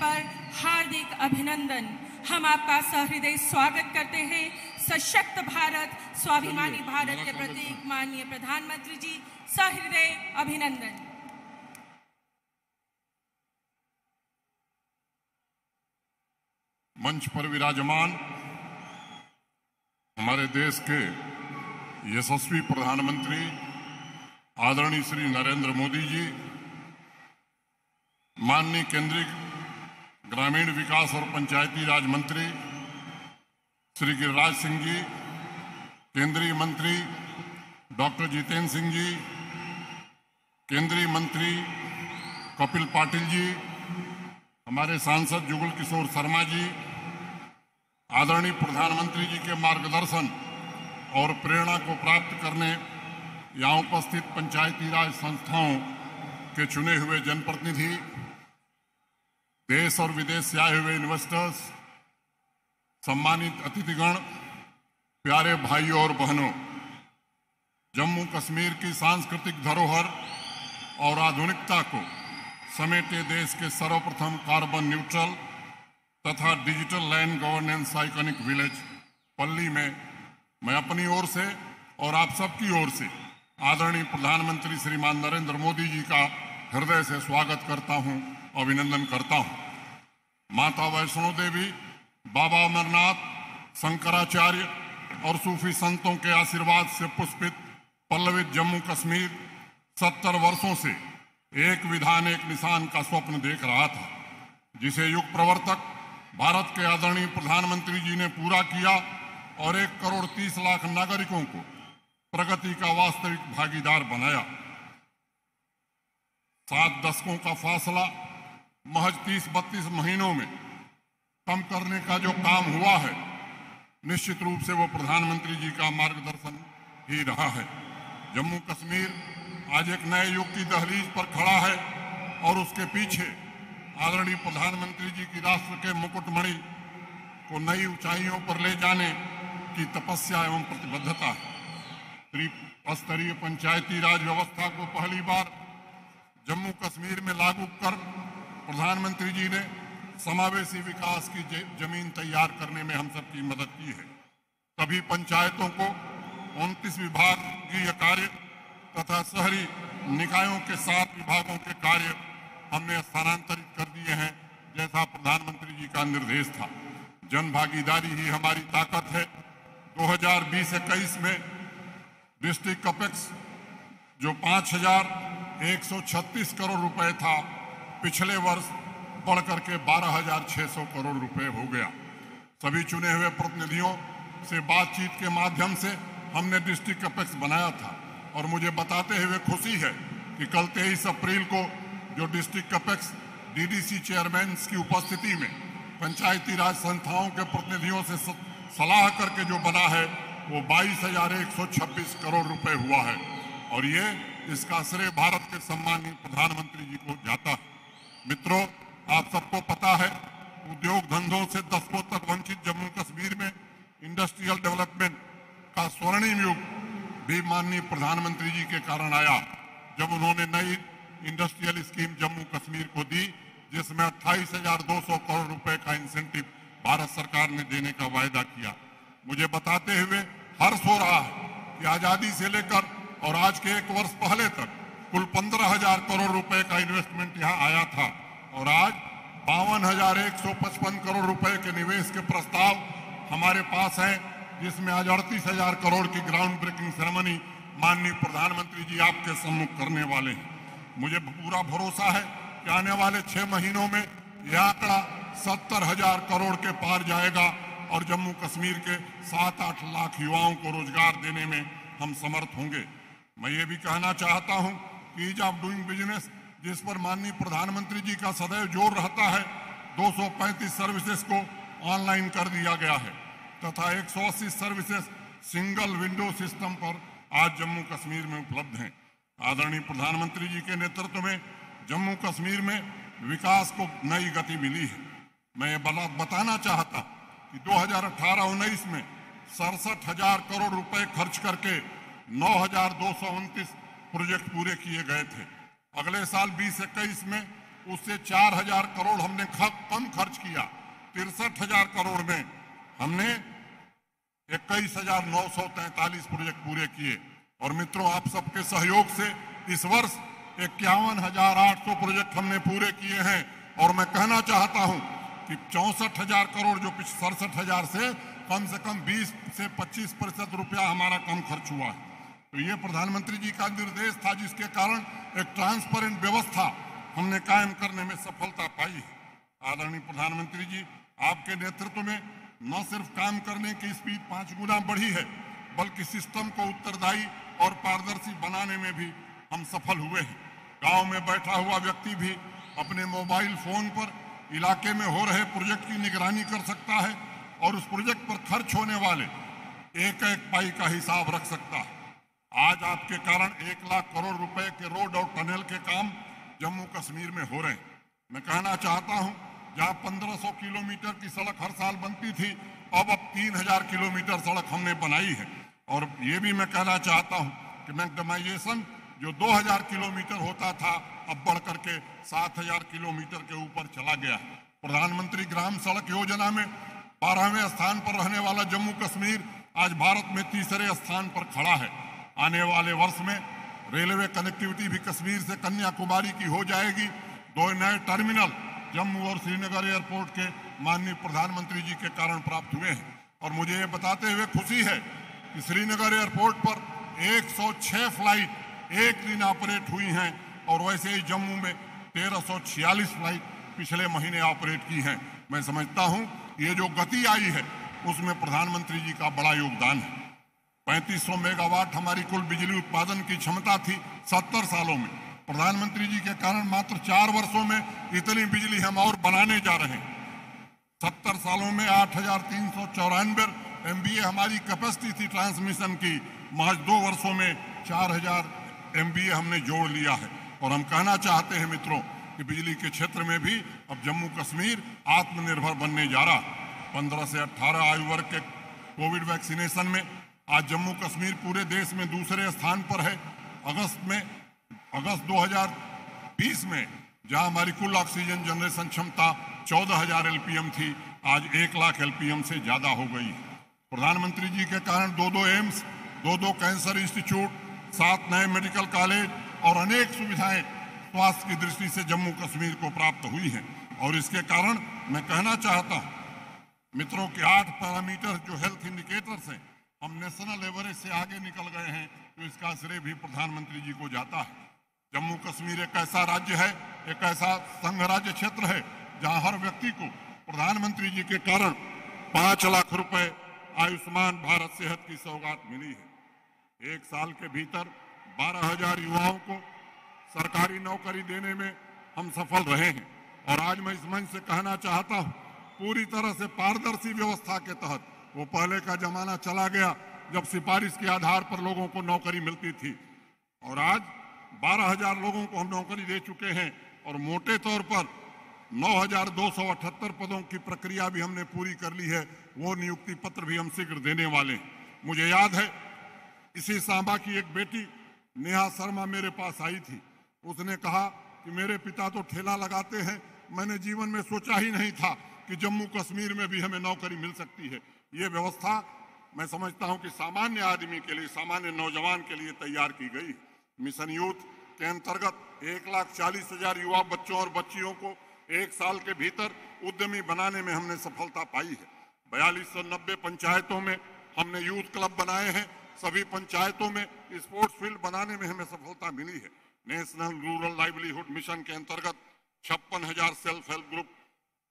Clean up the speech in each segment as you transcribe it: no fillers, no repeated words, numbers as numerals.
पर हार्दिक अभिनंदन। हम आपका सहृदय स्वागत करते हैं। सशक्त भारत, स्वाभिमानी भारत के प्रतीक माननीय प्रधानमंत्री जी, सहृदय अभिनंदन। मंच पर विराजमान हमारे देश के यशस्वी प्रधानमंत्री आदरणीय श्री नरेंद्र मोदी जी, माननीय केंद्रीय ग्रामीण विकास और पंचायती राज मंत्री श्री गिरिराज सिंह जी, केंद्रीय मंत्री डॉक्टर जितेंद्र सिंह जी, केंद्रीय मंत्री कपिल पाटिल जी, हमारे सांसद जुगल किशोर शर्मा जी, आदरणीय प्रधानमंत्री जी के मार्गदर्शन और प्रेरणा को प्राप्त करने यहाँ उपस्थित पंचायती राज संस्थाओं के चुने हुए जनप्रतिनिधि, देश और विदेश से आए हुए इन्वेस्टर्स, सम्मानित अतिथिगण, प्यारे भाइयों और बहनों, जम्मू कश्मीर की सांस्कृतिक धरोहर और आधुनिकता को समेटे देश के सर्वप्रथम कार्बन न्यूट्रल तथा digital land governance iconic village पल्ली में मैं अपनी ओर से और आप सबकी ओर से आदरणीय प्रधानमंत्री श्रीमान नरेंद्र मोदी जी का हृदय से स्वागत करता हूं, अभिनंदन करता हूं। माता वैष्णो देवी, बाबा अमरनाथ, शंकराचार्य और सूफी संतों के आशीर्वाद से पुष्पित पल्लवित जम्मू कश्मीर 70 वर्षों से एक विधान एक निशान का स्वप्न देख रहा था, जिसे युग प्रवर्तक भारत के आदरणीय प्रधानमंत्री जी ने पूरा किया और 1 करोड़ 30 लाख नागरिकों को प्रगति का वास्तविक भागीदार बनाया। 7 दशकों का फासला महज 30-32 महीनों में कम करने का जो काम हुआ है, निश्चित रूप से वो प्रधानमंत्री जी का मार्गदर्शन ही रहा है। जम्मू कश्मीर आज एक नए युग की दहलीज पर खड़ा है और उसके पीछे आदरणीय प्रधानमंत्री जी की राष्ट्र के मुकुटमणि को नई ऊंचाइयों पर ले जाने की तपस्या एवं प्रतिबद्धता है। त्रिस्तरीय पंचायती राज व्यवस्था को पहली बार जम्मू कश्मीर में लागू कर प्रधानमंत्री जी ने समावेशी विकास की जमीन तैयार करने में हम सबकी मदद की है। सभी पंचायतों को 29 विभागीय कार्य तथा शहरी निकायों के 7 विभागों के कार्य हमने स्थानांतरित कर दिए हैं, जैसा प्रधानमंत्री जी का निर्देश था। जन भागीदारी ही हमारी ताकत है। 2020-21 में डिस्ट्रिक्ट कैपेक्स जो 5,136 करोड़ रुपए था, पिछले वर्ष बढ़ करके 12,600 करोड़ रुपए हो गया। सभी चुने हुए प्रतिनिधियों से बातचीत के माध्यम से हमने डिस्ट्रिक्ट कैपेक्स बनाया था और मुझे बताते हुए खुशी है कि कल 23 अप्रैल को जो डिस्ट्रिक्ट कैपेक्स डीडीसी चेयरमैन की उपस्थिति में पंचायती राज संस्थाओं के प्रतिनिधियों से सलाह करके जो बना है वो 22,126 करोड़ रुपए हुआ है और ये इसका श्रेय भारत के सम्मानीय प्रधानमंत्री जी को जाता है। मित्रों, आप सबको पता है उद्योग धंधों से दशकों तक वंचित जम्मू कश्मीर में इंडस्ट्रियल डेवलपमेंट का स्वर्णिम युग भी माननीय प्रधानमंत्री जी के कारण आया, जब उन्होंने नई इंडस्ट्रियल स्कीम जम्मू कश्मीर को दी, जिसमें 28,200 करोड़ रुपए का इंसेंटिव भारत सरकार ने देने का वायदा किया। मुझे बताते हुए हर्ष हो रहा है कि आजादी से लेकर और आज के 1 वर्ष पहले तक कुल 15,000 करोड़ रुपए का इन्वेस्टमेंट यहाँ आया था और आज 52,155 करोड़ रुपए के निवेश के प्रस्ताव हमारे पास हैं, जिसमें आज 38,000 करोड़ की ग्राउंड ब्रेकिंग सेरेमनी माननीय प्रधानमंत्री जी आपके सम्मुख करने वाले हैं। मुझे पूरा भरोसा है कि आने वाले 6 महीनों में यह आंकड़ा 70,000 करोड़ के पार जाएगा और जम्मू कश्मीर के 7-8 लाख युवाओं को रोजगार देने में हम समर्थ होंगे। मैं ये भी कहना चाहता हूं कि ईज ऑफ डूइंग बिजनेस, जिस पर माननीय प्रधानमंत्री जी का सदैव जोर रहता है, 235 सर्विसेज को ऑनलाइन कर दिया गया है तथा 180 सर्विसेज सिंगल विंडो सिस्टम पर आज जम्मू कश्मीर में उपलब्ध हैं। आदरणीय प्रधानमंत्री जी के नेतृत्व में जम्मू कश्मीर में विकास को नई गति मिली है। मैं ये बताना चाहता कि 2018-19 में 67,000 करोड़ रुपए खर्च करके 9,229 प्रोजेक्ट पूरे किए गए थे। अगले साल 20-21 में उससे 4,000 करोड़ हमने कम खर्च किया। 63,000 करोड़ में हमने 21,943 प्रोजेक्ट पूरे किए। और मित्रों, आप सबके सहयोग से इस वर्ष 51,800 प्रोजेक्ट हमने पूरे किए हैं। और मैं कहना चाहता हूं कि 64,000 करोड़ जो 67,000 से कम 20 से 25% रुपया हमारा कम खर्च हुआ है। तो ये प्रधानमंत्री जी का निर्देश था, जिसके कारण एक ट्रांसपेरेंट व्यवस्था हमने कायम करने में सफलता पाई है। आदरणीय प्रधानमंत्री जी, आपके नेतृत्व में न सिर्फ काम करने की स्पीड 5 गुना बढ़ी है, बल्कि सिस्टम को उत्तरदायी और पारदर्शी बनाने में भी हम सफल हुए हैं। गांव में बैठा हुआ व्यक्ति भी अपने मोबाइल फोन पर इलाके में हो रहे प्रोजेक्ट की निगरानी कर सकता है और उस प्रोजेक्ट पर खर्च होने वाले एक एक पाई का हिसाब रख सकता है। आज आपके कारण 1 लाख करोड़ रुपए के रोड और टनल के काम जम्मू कश्मीर में हो रहे हैं। मैं कहना चाहता हूं, जहां 1500 किलोमीटर की सड़क हर साल बनती थी, अब 3,000 किलोमीटर सड़क हमने बनाई है। और ये भी मैं कहना चाहता हूं कि मैग्नेटाइजेशन जो 2,000 किलोमीटर होता था, अब बढ़ करके 7,000 किलोमीटर के ऊपर चला गया। प्रधानमंत्री ग्राम सड़क योजना में 12वें स्थान पर रहने वाला जम्मू कश्मीर आज भारत में तीसरे स्थान पर खड़ा है। आने वाले वर्ष में रेलवे कनेक्टिविटी भी कश्मीर से कन्याकुमारी की हो जाएगी। 2 नए टर्मिनल जम्मू और श्रीनगर एयरपोर्ट के माननीय प्रधानमंत्री जी के कारण प्राप्त हुए हैं। और मुझे ये बताते हुए खुशी है कि श्रीनगर एयरपोर्ट पर 106 फ्लाइट एक दिन ऑपरेट हुई हैं और वैसे ही जम्मू में 1346 फ्लाइट पिछले महीने ऑपरेट की हैं। मैं समझता हूं ये जो गति आई है उसमें प्रधानमंत्री जी का बड़ा योगदान है। 3500 मेगावाट हमारी कुल बिजली उत्पादन की क्षमता थी 70 सालों में। प्रधानमंत्री जी के कारण मात्र 4 वर्षों में इतनी बिजली हम और बनाने जा रहे हैं। 70 सालों में 8,394 MVA हमारी कैपेसिटी थी ट्रांसमिशन की, महज 2 वर्षों में 4,000 MVA हमने जोड़ लिया है। और हम कहना चाहते हैं मित्रों कि बिजली के क्षेत्र में भी अब जम्मू कश्मीर आत्मनिर्भर बनने जा रहा है। 15 से 18 आयु वर्ग के कोविड वैक्सीनेशन में आज जम्मू कश्मीर पूरे देश में दूसरे स्थान पर है। अगस्त 2020 में जहां हमारी कुल ऑक्सीजन जनरेशन क्षमता 14,000 LPM थी, आज 1 लाख LPM से ज्यादा हो गई है। प्रधानमंत्री जी के कारण 2 एम्स, 2 कैंसर इंस्टीट्यूट, 7 नए मेडिकल कॉलेज और अनेक सुविधाएं स्वास्थ्य की दृष्टि से जम्मू कश्मीर को प्राप्त हुई हैं। और इसके कारण मैं कहना चाहता हूं मित्रों कि 8 पैरामीटर जो हेल्थ इंडिकेटर्स हैं, हम नेशनल एवरेज से आगे निकल गए हैं। तो इसका श्रेय भी प्रधानमंत्री जी को जाता है। जम्मू कश्मीर एक ऐसा राज्य है, एक ऐसा संघ राज्य क्षेत्र है जहां हर व्यक्ति को प्रधानमंत्री जी के कारण 5 लाख रुपए आयुष्मान भारत सेहत की सौगात मिली है। 1 साल के भीतर 12,000 युवाओं को सरकारी नौकरी देने में हम सफल रहे हैं। और आज मैं इस मंच से कहना चाहता हूं, पूरी तरह से पारदर्शी व्यवस्था के तहत, वो पहले का जमाना चला गया जब सिफारिश के आधार पर लोगों को नौकरी मिलती थी। और आज 12,000 लोगों को हम नौकरी दे चुके हैं और मोटे तौर पर 9,278 पदों की प्रक्रिया भी हमने पूरी कर ली है। वो नियुक्ति पत्र भी हम शीघ्र देने वाले हैं। मुझे याद है इसी सांबा की एक बेटी नेहा शर्मा मेरे पास आई थी। उसने कहा कि मेरे पिता तो ठेला लगाते हैं, मैंने जीवन में सोचा ही नहीं था कि जम्मू कश्मीर में भी हमें नौकरी मिल सकती है। ये व्यवस्था मैं समझता हूं कि सामान्य आदमी के लिए, सामान्य नौजवान के लिए तैयार की गई। मिशन यूथ के अंतर्गत 1,40,000 युवा बच्चों और बच्चियों को 1 साल के भीतर उद्यमी बनाने में हमने सफलता पाई है। 4290 पंचायतों में हमने यूथ क्लब बनाए हैं। सभी पंचायतों में स्पोर्ट्स फील्ड बनाने में हमें सफलता मिली है। नेशनल रूरल लाइवलीहुड मिशन के अंतर्गत 56,000 सेल्फ हेल्प ग्रुप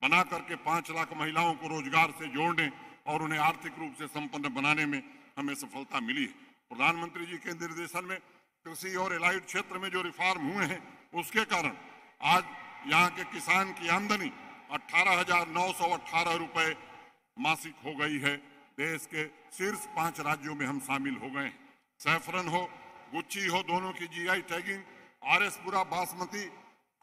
बना करके 5 लाख महिलाओं को रोजगार से जोड़ने और उन्हें आर्थिक रूप से संपन्न बनाने में हमें सफलता मिली है। प्रधानमंत्री जी के निर्देशन में कृषि और एलाइड क्षेत्र में जो रिफॉर्म हुए हैं, उसके कारण आज यहाँ के किसान की आमदनी 18,918 रुपए मासिक हो गई है। देश के शीर्ष 5 राज्यों में हम शामिल हो गए हैं। सैफरन हो, गुच्ची हो, दोनों की GI टैगिंग, RS पुरा बासमती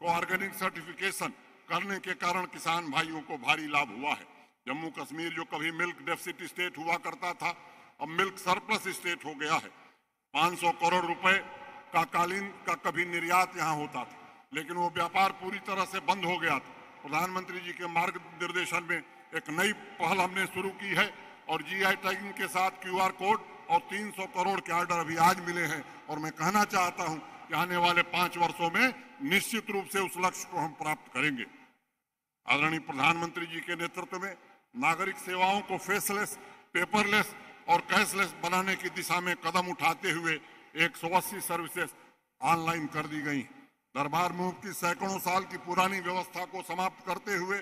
को ऑर्गेनिक सर्टिफिकेशन करने के कारण किसान भाइयों को भारी लाभ हुआ है। जम्मू कश्मीर जो कभी मिल्क डेफिसिट स्टेट हुआ करता था, अब मिल्क सरप्लस स्टेट हो गया है। 500 करोड़ रुपए का कालीन का कभी निर्यात यहाँ होता था, लेकिन वो व्यापार पूरी तरह से बंद हो गया था। प्रधानमंत्री जी के मार्गदर्शन में एक नई पहल हमने शुरू की है और जीआई टैगिंग के साथ क्यूआर कोड और 300 करोड़ के ऑर्डर अभी आज मिले हैं। और मैं कहना चाहता हूं कि आने वाले 5 वर्षों में निश्चित रूप से उस लक्ष्य को हम प्राप्त करेंगे। आदरणीय प्रधानमंत्री जी के नेतृत्व में नागरिक सेवाओं को फेसलेस, पेपरलेस और कैशलेस बनाने की दिशा में कदम उठाते हुए 180 सर्विसेज ऑनलाइन कर दी गई। दरबार मूव की सैकड़ों साल की पुरानी व्यवस्था को समाप्त करते हुए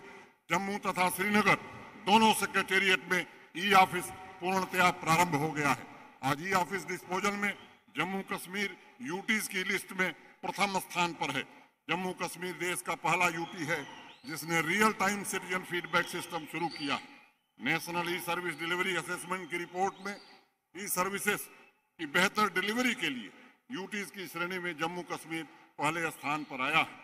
जम्मू तथा श्रीनगर दोनों सेक्रेटेरिएट में ई ऑफिस पूर्णतया प्रारंभ हो गया है। आज ई ऑफिस डिस्पोजल में जम्मू कश्मीर यूटीज की लिस्ट में प्रथम स्थान पर है। जम्मू कश्मीर देश का पहला यूटी है जिसने real time citizen feedback system शुरू किया। National e service delivery assessment की रिपोर्ट में ई सर्विसेज की बेहतर डिलीवरी के लिए यूटीज की श्रेणी में जम्मू कश्मीर पहले स्थान पर आया है।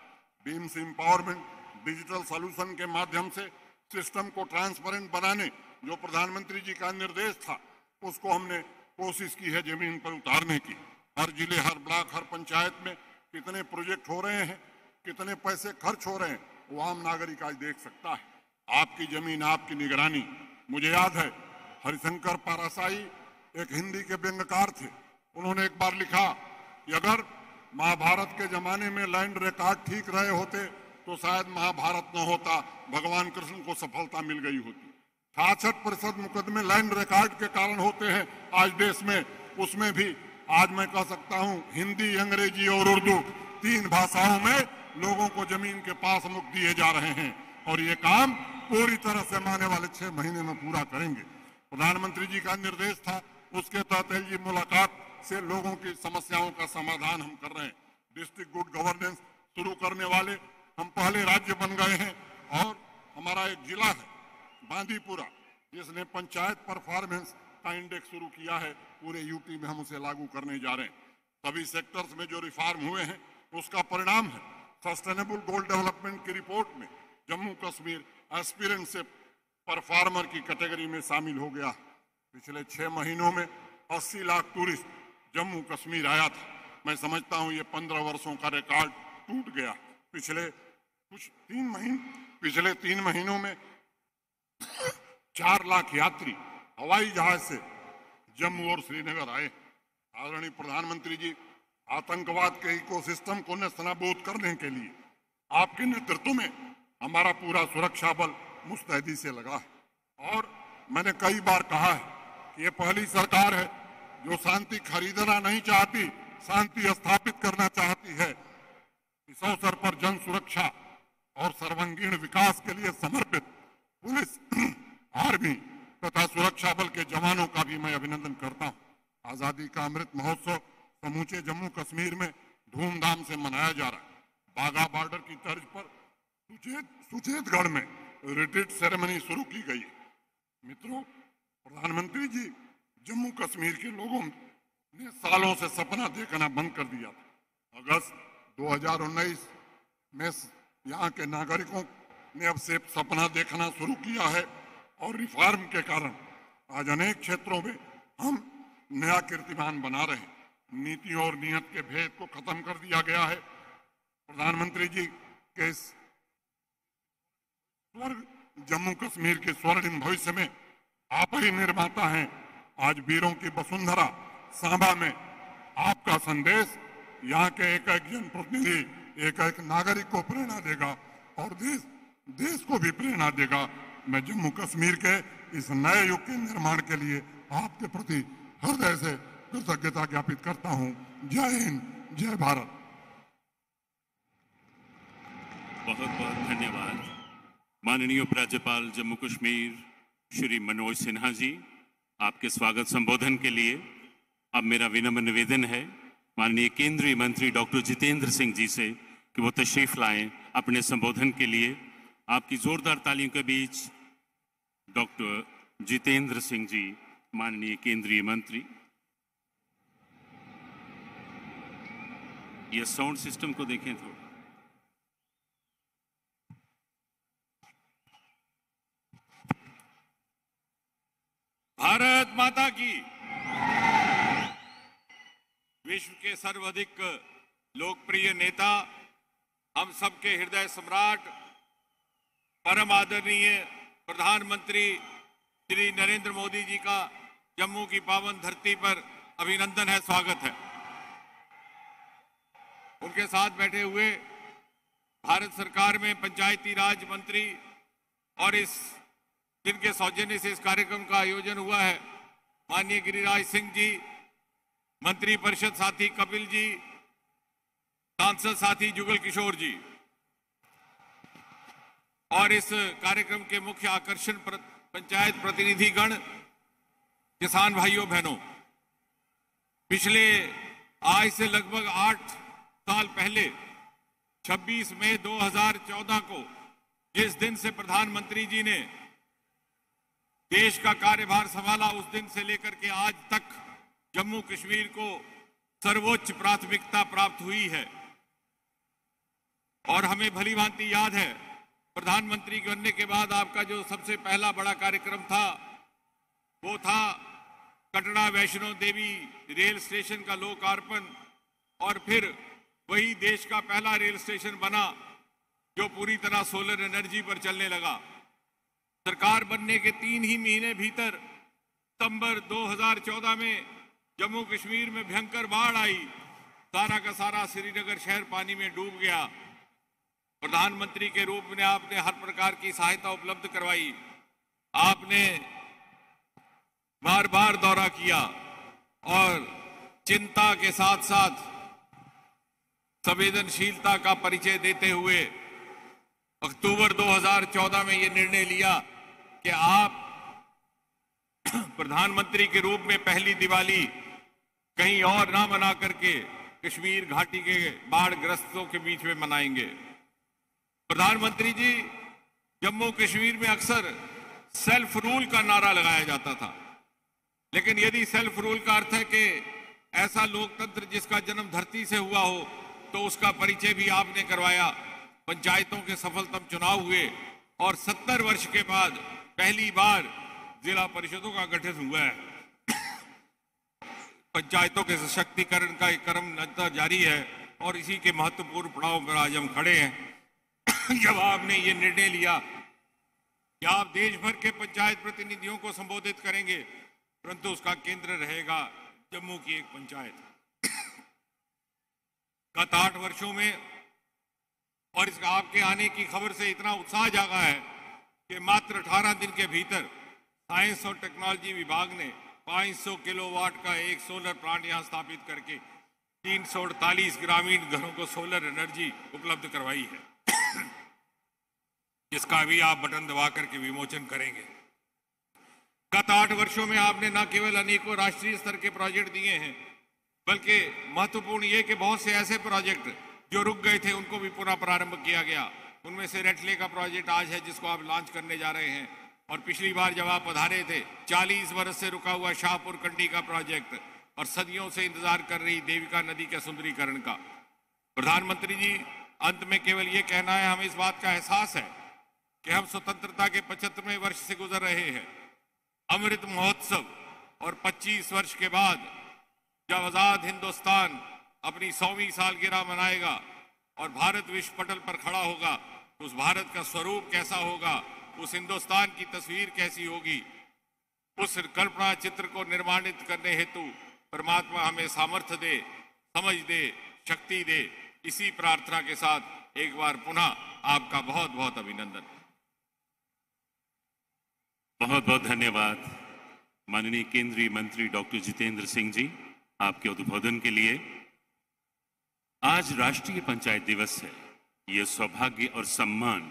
बीम्स एम्पावरमेंट डिजिटल सॉल्यूशन के माध्यम से सिस्टम को ट्रांसपेरेंट बनाने जो प्रधानमंत्री जी का निर्देश था उसको हमने कोशिश की है जमीन पर उतारने की। हर जिले, हर ब्लॉक, हर पंचायत में कितने प्रोजेक्ट हो रहे हैं, कितने पैसे खर्च हो रहे हैं, वो आम नागरिक आज देख सकता है। आपकी जमीन, आपकी निगरानी। मुझे याद है हरिशंकर पारासाई एक हिंदी के व्यंग्यकार थे। उन्होंने एक बार लिखा कि अगर महाभारत के जमाने में लैंड रिकॉर्ड ठीक रहे होते तो शायद महाभारत न होता, भगवान कृष्ण को सफलता मिल गई होती। 66% मुकदमे लैंड रिकॉर्ड के कारण होते हैं आज देश में। उसमें भी आज मैं कह सकता हूं हिंदी, अंग्रेजी और उर्दू 3 भाषाओं में लोगों को जमीन के पास मुक्त दिए जा रहे हैं और ये काम पूरी तरह से आने वाले 6 महीने में पूरा करेंगे। प्रधानमंत्री जी का निर्देश था, उसके तहत एलजी मुलाकात से लोगों की समस्याओं का समाधान हम कर रहे हैं। डिस्ट्रिक्ट गुड गवर्नेंस शुरू करने वाले हम पहले राज्य बन गए हैं और हमारा एक जिला है बांदीपुरा जिसने पंचायत परफॉर्मेंस का इंडेक्स शुरू किया है। पूरे यूटी में हम उसे लागू करने जा रहे हैं। सभी सेक्टर्स में जो रिफॉर्म हुए हैं उसका परिणाम है सस्टेनेबल गोल डेवलपमेंट की रिपोर्ट में जम्मू कश्मीर एस्पिरेंट से परफॉर्मर की कैटेगरी में शामिल हो गया। पिछले 6 महीनों में 80 लाख टूरिस्ट जम्मू कश्मीर आया था। मैं समझता हूं ये 15 वर्षों का रिकॉर्ड टूट गया। पिछले 3 महीनों में 4 लाख यात्री हवाई जहाज से जम्मू और श्रीनगर आए। आदरणीय प्रधानमंत्री जी, आतंकवाद के इकोसिस्टम को नेस्तनाबूद करने के लिए आपके नेतृत्व में हमारा पूरा सुरक्षा बल मुस्तैदी से लगा है। और मैंने कई बार कहा है कि ये पहली सरकार है जो शांति खरीदना नहीं चाहती, शांति स्थापित करना चाहती है। इस अवसर पर जन सुरक्षा और सर्वांगीण विकास के लिए समर्पित पुलिस, आर्मी तथा सुरक्षा बल के जवानों का भी मैं अभिनंदन करता हूं। आजादी का अमृत महोत्सव समूचे जम्मू कश्मीर में धूमधाम से मनाया जा रहा है। बाघा बॉर्डर की तर्ज पर सुचेतगढ़ में रिट्रीट सेरेमनी शुरू की गई। मित्रों, प्रधानमंत्री जी जम्मू कश्मीर के लोगों ने सालों से सपना देखना बंद कर दिया था। अगस्त 2019 में यहाँ के नागरिकों ने अब से सपना देखना शुरू किया है और रिफॉर्म के कारण आज अनेक क्षेत्रों में हम नया कीर्तिमान बना रहे हैं। नीतियों और नियत के भेद को खत्म कर दिया गया है। प्रधानमंत्री जी के जम्मू कश्मीर के स्वर्णिम भविष्य में आप ही निर्माता हैं। आज वीरों की वसुंधरा सांबा में आपका संदेश यहाँ के एक एक जनप्रतिनिधि, एक एक नागरिक को प्रेरणा देगा और देश को भी प्रेरणा देगा। मैं जम्मू कश्मीर के इस नए युग के निर्माण के लिए आपके प्रति हृदय से कृतज्ञता ज्ञापित करता हूं। जय हिंद, जय भारत। बहुत बहुत धन्यवाद। माननीय उपराज्यपाल जम्मू कश्मीर श्री मनोज सिन्हा जी, आपके स्वागत संबोधन के लिए अब मेरा विनम्र निवेदन है माननीय केंद्रीय मंत्री डॉक्टर जितेंद्र सिंह जी से कि वो तशरीफ लाएं अपने संबोधन के लिए। आपकी जोरदार तालियों के बीच डॉक्टर जितेंद्र सिंह जी, माननीय केंद्रीय मंत्री। ये साउंड सिस्टम को देखें थोड़ा। भारत माता की। विश्व के सर्वाधिक लोकप्रिय नेता हम सबके हृदय सम्राट परम आदरणीय प्रधानमंत्री श्री नरेंद्र मोदी जी का जम्मू की पावन धरती पर अभिनंदन है, स्वागत है। उनके साथ बैठे हुए भारत सरकार में पंचायती राज मंत्री और इस जिनके सौजन्य से इस कार्यक्रम का आयोजन हुआ है, माननीय गिरिराज सिंह जी, मंत्री परिषद साथी कपिल जी, सांसद साथी जुगल किशोर जी, और इस कार्यक्रम के मुख्य आकर्षण पंचायत प्रतिनिधिगण, किसान भाइयों बहनों। पिछले आज से लगभग 8 साल पहले 26 मई 2014 को जिस दिन से प्रधानमंत्री जी ने देश का कार्यभार संभाला, उस दिन से लेकर के आज तक जम्मू कश्मीर को सर्वोच्च प्राथमिकता प्राप्त हुई है। और हमें भली भांति याद है, प्रधानमंत्री बनने के बाद आपका जो सबसे पहला बड़ा कार्यक्रम था वो था कटरा वैष्णो देवी रेल स्टेशन का लोकार्पण, और फिर वही देश का पहला रेल स्टेशन बना जो पूरी तरह सोलर एनर्जी पर चलने लगा। सरकार बनने के 3 ही महीने भीतर सितंबर 2014 में जम्मू कश्मीर में भयंकर बाढ़ आई, सारा का सारा श्रीनगर शहर पानी में डूब गया। प्रधानमंत्री के रूप में आपने हर प्रकार की सहायता उपलब्ध करवाई, आपने बार बार दौरा किया और चिंता के साथ साथ संवेदनशीलता का परिचय देते हुए अक्टूबर 2014 में यह निर्णय लिया कि आप प्रधानमंत्री के रूप में पहली दिवाली कहीं और ना मना करके कश्मीर घाटी के बाढ़ ग्रस्तों के बीच में मनाएंगे। प्रधानमंत्री जी, जम्मू कश्मीर में अक्सर सेल्फ रूल का नारा लगाया जाता था, लेकिन यदि सेल्फ रूल का अर्थ है कि ऐसा लोकतंत्र जिसका जन्म धरती से हुआ हो, तो उसका परिचय भी आपने करवाया। पंचायतों के सफलतम चुनाव हुए और 70 वर्ष के बाद पहली बार जिला परिषदों का गठन हुआ है। पंचायतों के सशक्तिकरण का एक क्रम निरंतर जारी है और इसी के महत्वपूर्ण पड़ाव पर आज हम खड़े हैं। जब आपने ये निर्णय लिया कि आप देश भर के पंचायत प्रतिनिधियों को संबोधित करेंगे, परंतु उसका केंद्र रहेगा जम्मू की एक पंचायत। गत 8 वर्षों में और इसका आपके आने की खबर से इतना उत्साह जागा है कि मात्र 18 दिन के भीतर साइंस और टेक्नोलॉजी विभाग ने 500 किलोवाट का एक सोलर प्लांट यहां स्थापित करके 348 ग्रामीण घरों को सोलर एनर्जी उपलब्ध करवाई है, जिसका भी आप बटन दबा करके विमोचन करेंगे। गत 8 वर्षों में आपने न केवल अनेकों राष्ट्रीय स्तर के प्रोजेक्ट दिए हैं, बल्कि महत्वपूर्ण ये कि बहुत से ऐसे प्रोजेक्ट जो रुक गए थे उनको भी पुनः प्रारंभ किया गया। उनमें से रेटले का प्रोजेक्ट आज है जिसको आप लॉन्च करने जा रहे हैं, और पिछली बार जब आप पधारे थे 40 वर्ष से रुका हुआ शाहपुर कंडी का प्रोजेक्ट और सदियों से इंतजार कर रही देविका नदी के सुंदरीकरण का। प्रधानमंत्री जी, अंत में केवल ये कहना है, हमें इस बात का एहसास है कि हम स्वतंत्रता के 75वें वर्ष से गुजर रहे हैं। अमृत महोत्सव और 25 वर्ष के बाद जब आजाद हिंदुस्तान अपनी 100वीं सालगिरह मनाएगा और भारत विश्व पटल पर खड़ा होगा, तो उस भारत का स्वरूप कैसा होगा, उस हिंदुस्तान की तस्वीर कैसी होगी, उस कल्पना चित्र को निर्माणित करने हेतु परमात्मा हमें सामर्थ्य दे, समझ दे, शक्ति दे। इसी प्रार्थना के साथ एक बार पुनः आपका बहुत बहुत अभिनंदन। बहुत बहुत धन्यवाद माननीय केंद्रीय मंत्री डॉक्टर जितेंद्र सिंह जी, आपके उद्बोधन के लिए। आज राष्ट्रीय पंचायत दिवस है। ये सौभाग्य और सम्मान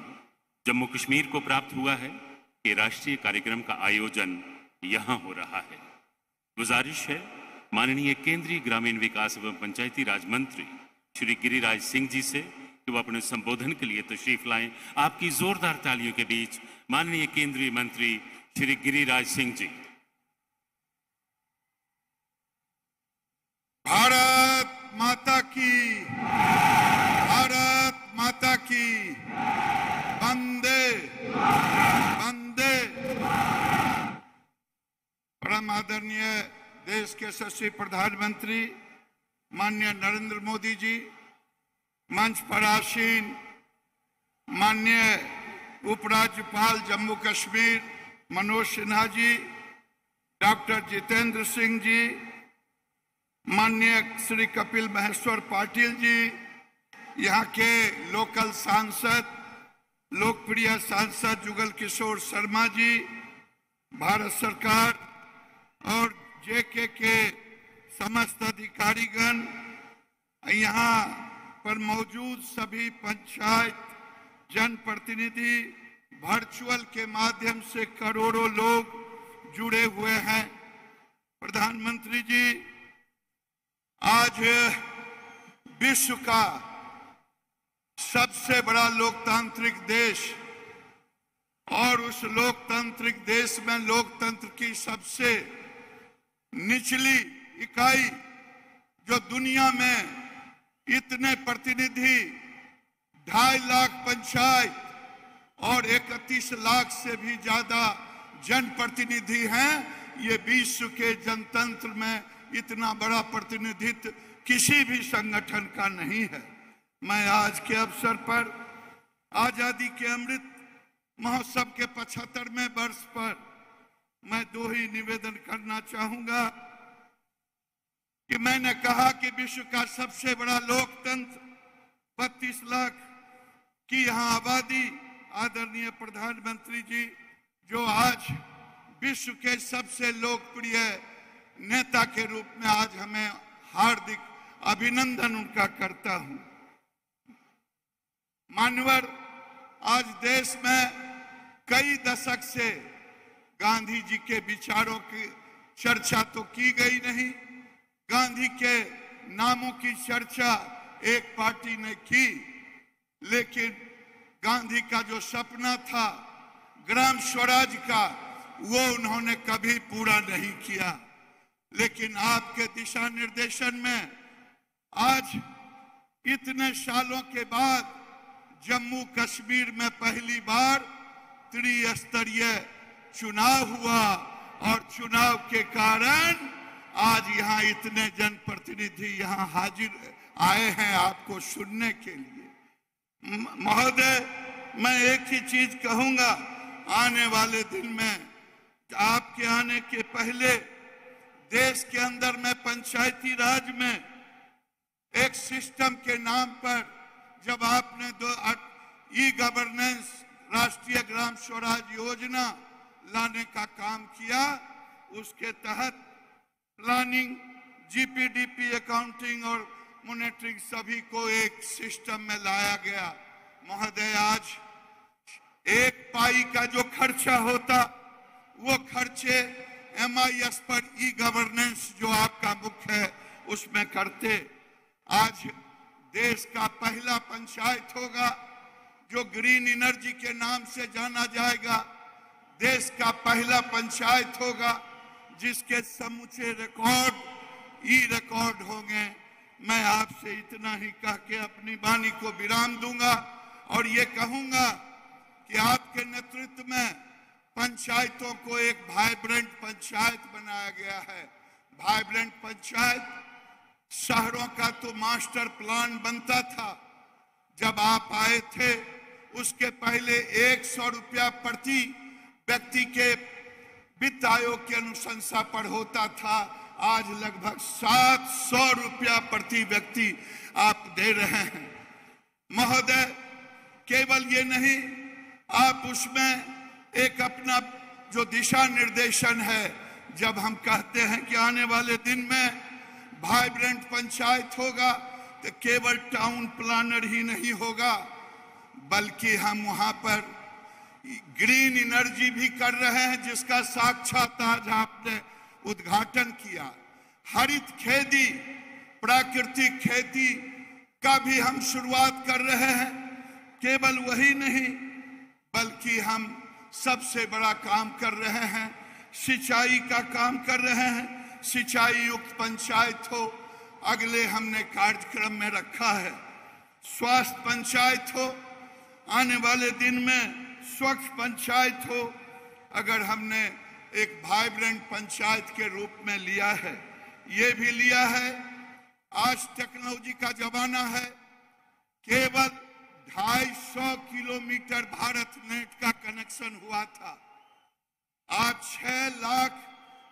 जम्मू कश्मीर को प्राप्त हुआ है कि राष्ट्रीय कार्यक्रम का आयोजन यहां हो रहा है। गुजारिश है माननीय केंद्रीय ग्रामीण विकास एवं पंचायती राज मंत्री श्री गिरिराज सिंह जी से कि वो अपने संबोधन के लिए तशरीफ लाएं। आपकी जोरदार तालियों के बीच माननीय केंद्रीय मंत्री श्री गिरिराज सिंह जी। भारत माता की, भारत माता की, वंदे वंदे। परम आदरणीय देश के यशस्वी प्रधानमंत्री माननीय नरेंद्र मोदी जी, मंच पर आसीन माननीय उपराज्यपाल जम्मू कश्मीर मनोज सिन्हा जी, डॉक्टर जितेंद्र सिंह जी, माननीय श्री कपिल महेश्वर पाटिल जी, यहाँ के लोकल सांसद लोकप्रिय सांसद जुगल किशोर शर्मा जी, भारत सरकार और जेके के समस्त अधिकारीगण, यहाँ पर मौजूद सभी पंचायत जनप्रतिनिधि, वर्चुअल के माध्यम से करोड़ों लोग जुड़े हुए हैं। प्रधानमंत्री जी, आज विश्व का सबसे बड़ा लोकतांत्रिक देश और उस लोकतांत्रिक देश में लोकतंत्र की सबसे निचली इकाई जो दुनिया में इतने प्रतिनिधि, 2.5 लाख पंचायत और 31 लाख से भी ज्यादा जनप्रतिनिधि हैं, ये विश्व के जनतंत्र में इतना बड़ा प्रतिनिधित्व किसी भी संगठन का नहीं है। मैं आज के अवसर पर आजादी के अमृत महोत्सव के 75वें वर्ष पर मैं 2 ही निवेदन करना चाहूंगा कि मैंने कहा कि विश्व का सबसे बड़ा लोकतंत्र 32 लाख की यहाँ आबादी, आदरणीय प्रधानमंत्री जी जो आज विश्व के सबसे लोकप्रिय नेता के रूप में आज हमें हार्दिक अभिनंदन उनका करता हूं। मान्यवर, आज देश में कई दशक से गांधी जी के विचारों की चर्चा तो की गई नहीं, गांधी के नामों की चर्चा एक पार्टी ने की, लेकिन गांधी का जो सपना था ग्राम स्वराज का, वो उन्होंने कभी पूरा नहीं किया। लेकिन आपके दिशा निर्देशन में आज इतने सालों के बाद जम्मू कश्मीर में पहली बार त्रिस्तरीय चुनाव हुआ और चुनाव के कारण आज यहाँ इतने जनप्रतिनिधि यहाँ हाजिर आए हैं आपको सुनने के लिए। महोदय, मैं एक ही चीज कहूंगा, आने वाले दिन में आपके आने के पहले देश के अंदर में पंचायती राज में एक सिस्टम के नाम पर जब आपने ई गवर्नेंस राष्ट्रीय ग्राम स्वराज योजना लाने का काम किया, उसके तहत प्लानिंग, जीपीडीपी, अकाउंटिंग और मॉनिटरिंग सभी को एक सिस्टम में लाया गया। महोदय, आज 1 पाई का जो खर्चा होता वो खर्चे MIS पर ई गवर्नेंस जो आपका मुख्य है उसमें करते। आज देश का पहला पंचायत होगा जो ग्रीन एनर्जी के नाम से जाना जाएगा, देश का पहला पंचायत होगा जिसके समूचे रिकॉर्ड ई रिकॉर्ड होंगे। मैं आपसे इतना ही कह के अपनी वाणी को विराम दूंगा और ये कहूंगा कि आपके नेतृत्व में पंचायतों को एक वाइब्रेंट पंचायत बनाया गया है। वाइब्रेंट पंचायत, शहरों का तो मास्टर प्लान बनता था जब आप आए थे, उसके पहले 100 रुपया प्रति व्यक्ति के वित्त आयोग की अनुशंसा पर होता था, आज लगभग 700 रुपया प्रति व्यक्ति आप दे रहे हैं। महोदय, केवल ये नहीं, आप उसमें एक अपना जो दिशा निर्देशन है, जब हम कहते हैं कि आने वाले दिन में वाइब्रेंट पंचायत होगा तो केवल टाउन प्लानर ही नहीं होगा, बल्कि हम वहां पर ग्रीन एनर्जी भी कर रहे हैं जिसका साक्षात आज आपने उद्घाटन किया। हरित खेती, प्राकृतिक खेती का भी हम शुरुआत कर रहे हैं। केवल वही नहीं, बल्कि हम सबसे बड़ा काम कर रहे हैं, सिंचाई का काम कर रहे हैं। सिंचाई युक्त पंचायत हो, अगले हमने कार्यक्रम में रखा है। स्वास्थ्य पंचायत हो, आने वाले दिन में स्वच्छ पंचायत हो, अगर हमने एक वाइब्रेंट पंचायत के रूप में लिया है। ये भी लिया है, आज टेक्नोलॉजी का जमाना है, केवल 250 किलोमीटर भारत नेट का कनेक्शन हुआ था। आज 6 लाख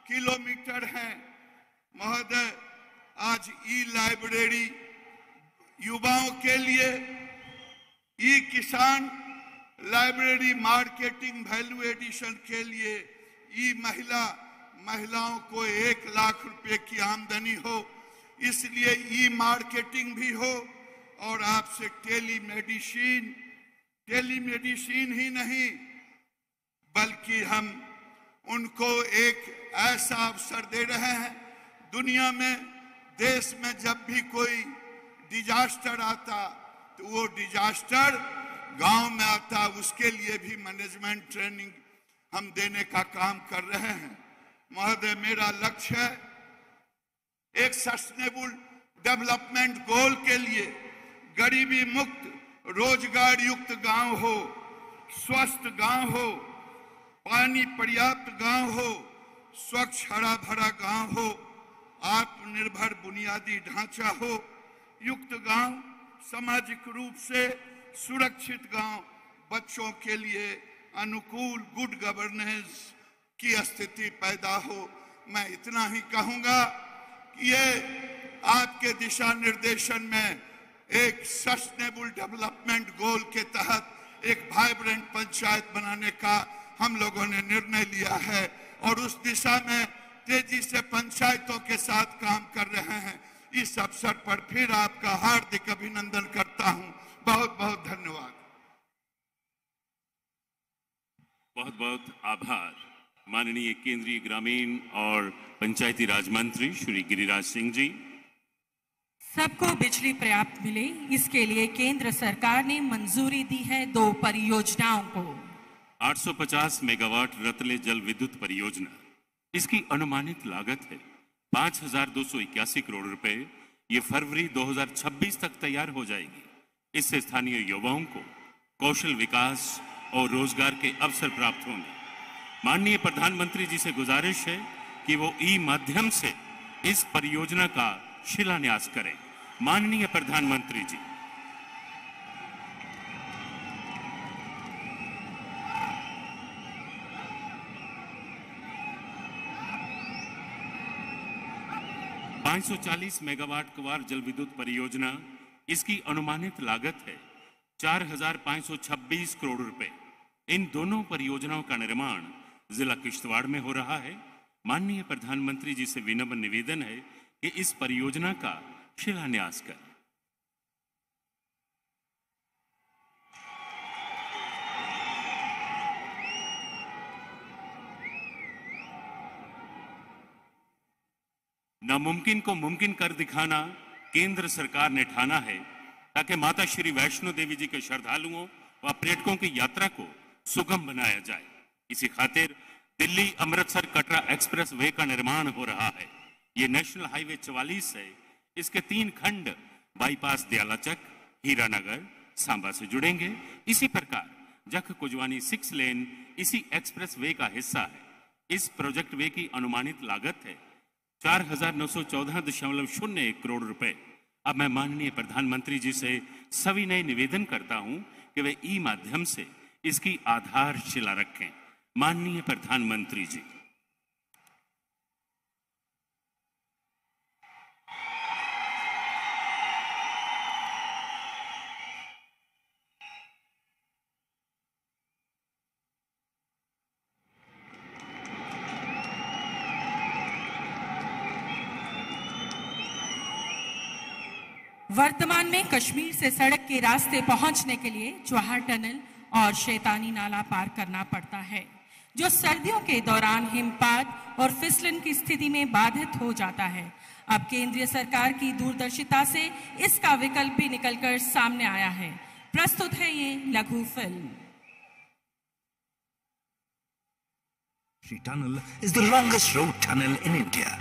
किलोमीटर है। महोदय, आज ई लाइब्रेरी युवाओं के लिए, ई किसान लाइब्रेरी मार्केटिंग वैल्यू एडिशन के लिए, ई महिलाओं को 1 लाख रुपए की आमदनी हो, इसलिए ई मार्केटिंग भी हो। और आपसे टेलीमेडिसिन ही नहीं, बल्कि हम उनको एक ऐसा अवसर दे रहे हैं। दुनिया में, देश में जब भी कोई डिजास्टर आता तो वो डिजास्टर गांव में आता, उसके लिए भी मैनेजमेंट ट्रेनिंग हम देने का काम कर रहे हैं। महोदय, मेरा लक्ष्य है एक सस्टेनेबल डेवलपमेंट गोल के लिए गरीबी मुक्त, रोजगार युक्त गांव हो, स्वस्थ गांव हो, पानी पर्याप्त गांव हो, स्वच्छ हरा भरा गांव हो, आत्मनिर्भर बुनियादी ढांचा हो, युक्त गांव, सामाजिक रूप से सुरक्षित गांव, बच्चों के लिए अनुकूल गुड गवर्नेंस की स्थिति पैदा हो। मैं इतना ही कहूंगा कि ये आपके दिशा निर्देशन में एक सस्टेनेबल डेवलपमेंट गोल के तहत एक वाइब्रेंट पंचायत बनाने का हम लोगों ने निर्णय लिया है और उस दिशा में तेजी से पंचायतों के साथ काम कर रहे हैं। इस अवसर पर फिर आपका हार्दिक अभिनंदन करता हूं। बहुत बहुत धन्यवाद। बहुत बहुत आभार माननीय केंद्रीय ग्रामीण और पंचायती राज मंत्री श्री गिरिराज सिंह जी। सबको बिजली पर्याप्त मिले, इसके लिए केंद्र सरकार ने मंजूरी दी है 2 परियोजनाओं को। 850 मेगावाट रतले जल विद्युत परियोजना, इसकी अनुमानित लागत है 5,281 करोड़ रुपए। ये फरवरी 2026 तक तैयार हो जाएगी। इससे स्थानीय युवाओं को कौशल विकास और रोजगार के अवसर प्राप्त होंगे। माननीय प्रधानमंत्री जी से गुजारिश है कि वो ई माध्यम से इस परियोजना का शिलान्यास करें। माननीय प्रधानमंत्री जी। (540 मेगावाट क्वार जल विद्युत परियोजना, इसकी अनुमानित लागत है 4,526 करोड़ रुपए। इन दोनों परियोजनाओं का निर्माण जिला किश्तवाड़ में हो रहा है। माननीय प्रधानमंत्री जी से विनम्र निवेदन है कि इस परियोजना का शिलान्यास करें। नामुमकिन को मुमकिन कर दिखाना केंद्र सरकार ने ठाना है, ताकि माता श्री वैष्णो देवी जी के श्रद्धालुओं व पर्यटकों की यात्रा को सुगम बनाया जाए। इसी खातिर दिल्ली अमृतसर कटरा एक्सप्रेस वे का निर्माण हो रहा है। ये नेशनल हाईवे 44 है। इसके 3 खंड बाईपास दयालाचक, हीरानगर, सांबा से जुड़ेंगे। इसी प्रकार जख कुजवानी 6 लेन इसी एक्सप्रेस वे का हिस्सा है। इस प्रोजेक्ट वे की अनुमानित लागत है 4,914.01 करोड़ रुपए। अब मैं माननीय प्रधानमंत्री जी से सविनय निवेदन करता हूं कि वे ई माध्यम से इसकी आधारशिला रखें। माननीय प्रधानमंत्री जी। वर्तमान में कश्मीर से सड़क के रास्ते पहुंचने के लिए जवाहर टनल और शैतानी नाला पार करना पड़ता है, जो सर्दियों के दौरान हिमपात और फिसलन की स्थिति में बाधित हो जाता है। अब केंद्रीय सरकार की दूरदर्शिता से इसका विकल्प भी निकलकर सामने आया है। प्रस्तुत है ये लघु film. Shri Tunnel is the longest road tunnel in India.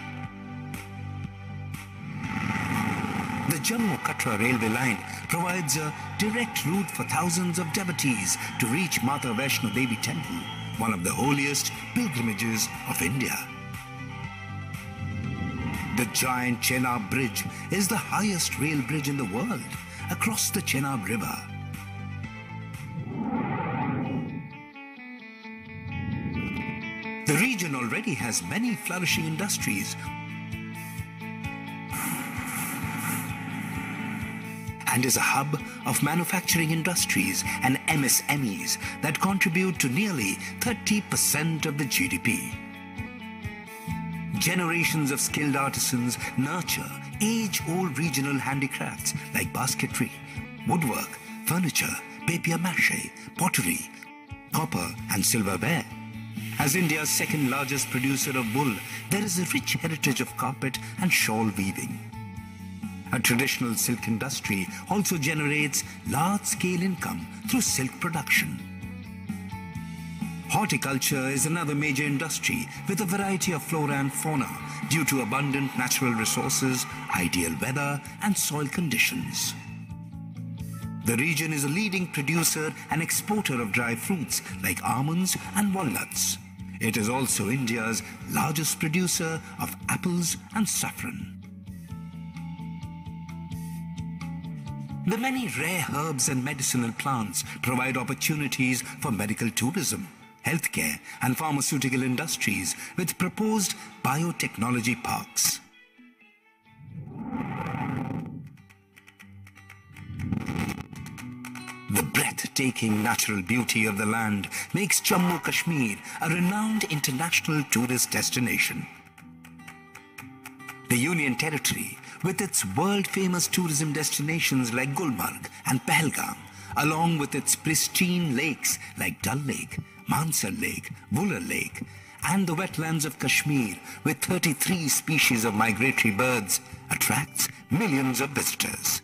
The Jammu-Katra railway line provides a direct route for thousands of devotees to reach Mata Vaishno Devi Temple, one of the holiest pilgrimages of India. The giant Chenab Bridge is the highest rail bridge in the world across the Chenab River. The region already has many flourishing industries and is a hub of manufacturing industries and MSMEs that contribute to nearly 30% of the GDP. Generations of skilled artisans nurture age-old regional handicrafts like basketry, woodwork, furniture, papier-mâché, pottery, copper and silverware. As India's second largest producer of wool, there is a rich heritage of carpet and shawl weaving. A traditional silk industry also generates large-scale income through silk production. Horticulture is another major industry with a variety of flora and fauna due to abundant natural resources, ideal weather, and soil conditions. The region is a leading producer and exporter of dry fruits like almonds and walnuts. It is also India's largest producer of apples and saffron. The many rare herbs and medicinal plants provide opportunities for medical tourism, healthcare and pharmaceutical industries with proposed biotechnology parks. The breathtaking natural beauty of the land makes Jammu Kashmir a renowned international tourist destination. The Union Territory, with its world-famous tourism destinations like Gulmarg and Pahalgam, along with its pristine lakes like Dal Lake, Mansar Lake, Vular Lake, and the wetlands of Kashmir with 33 species of migratory birds, attracts millions of visitors.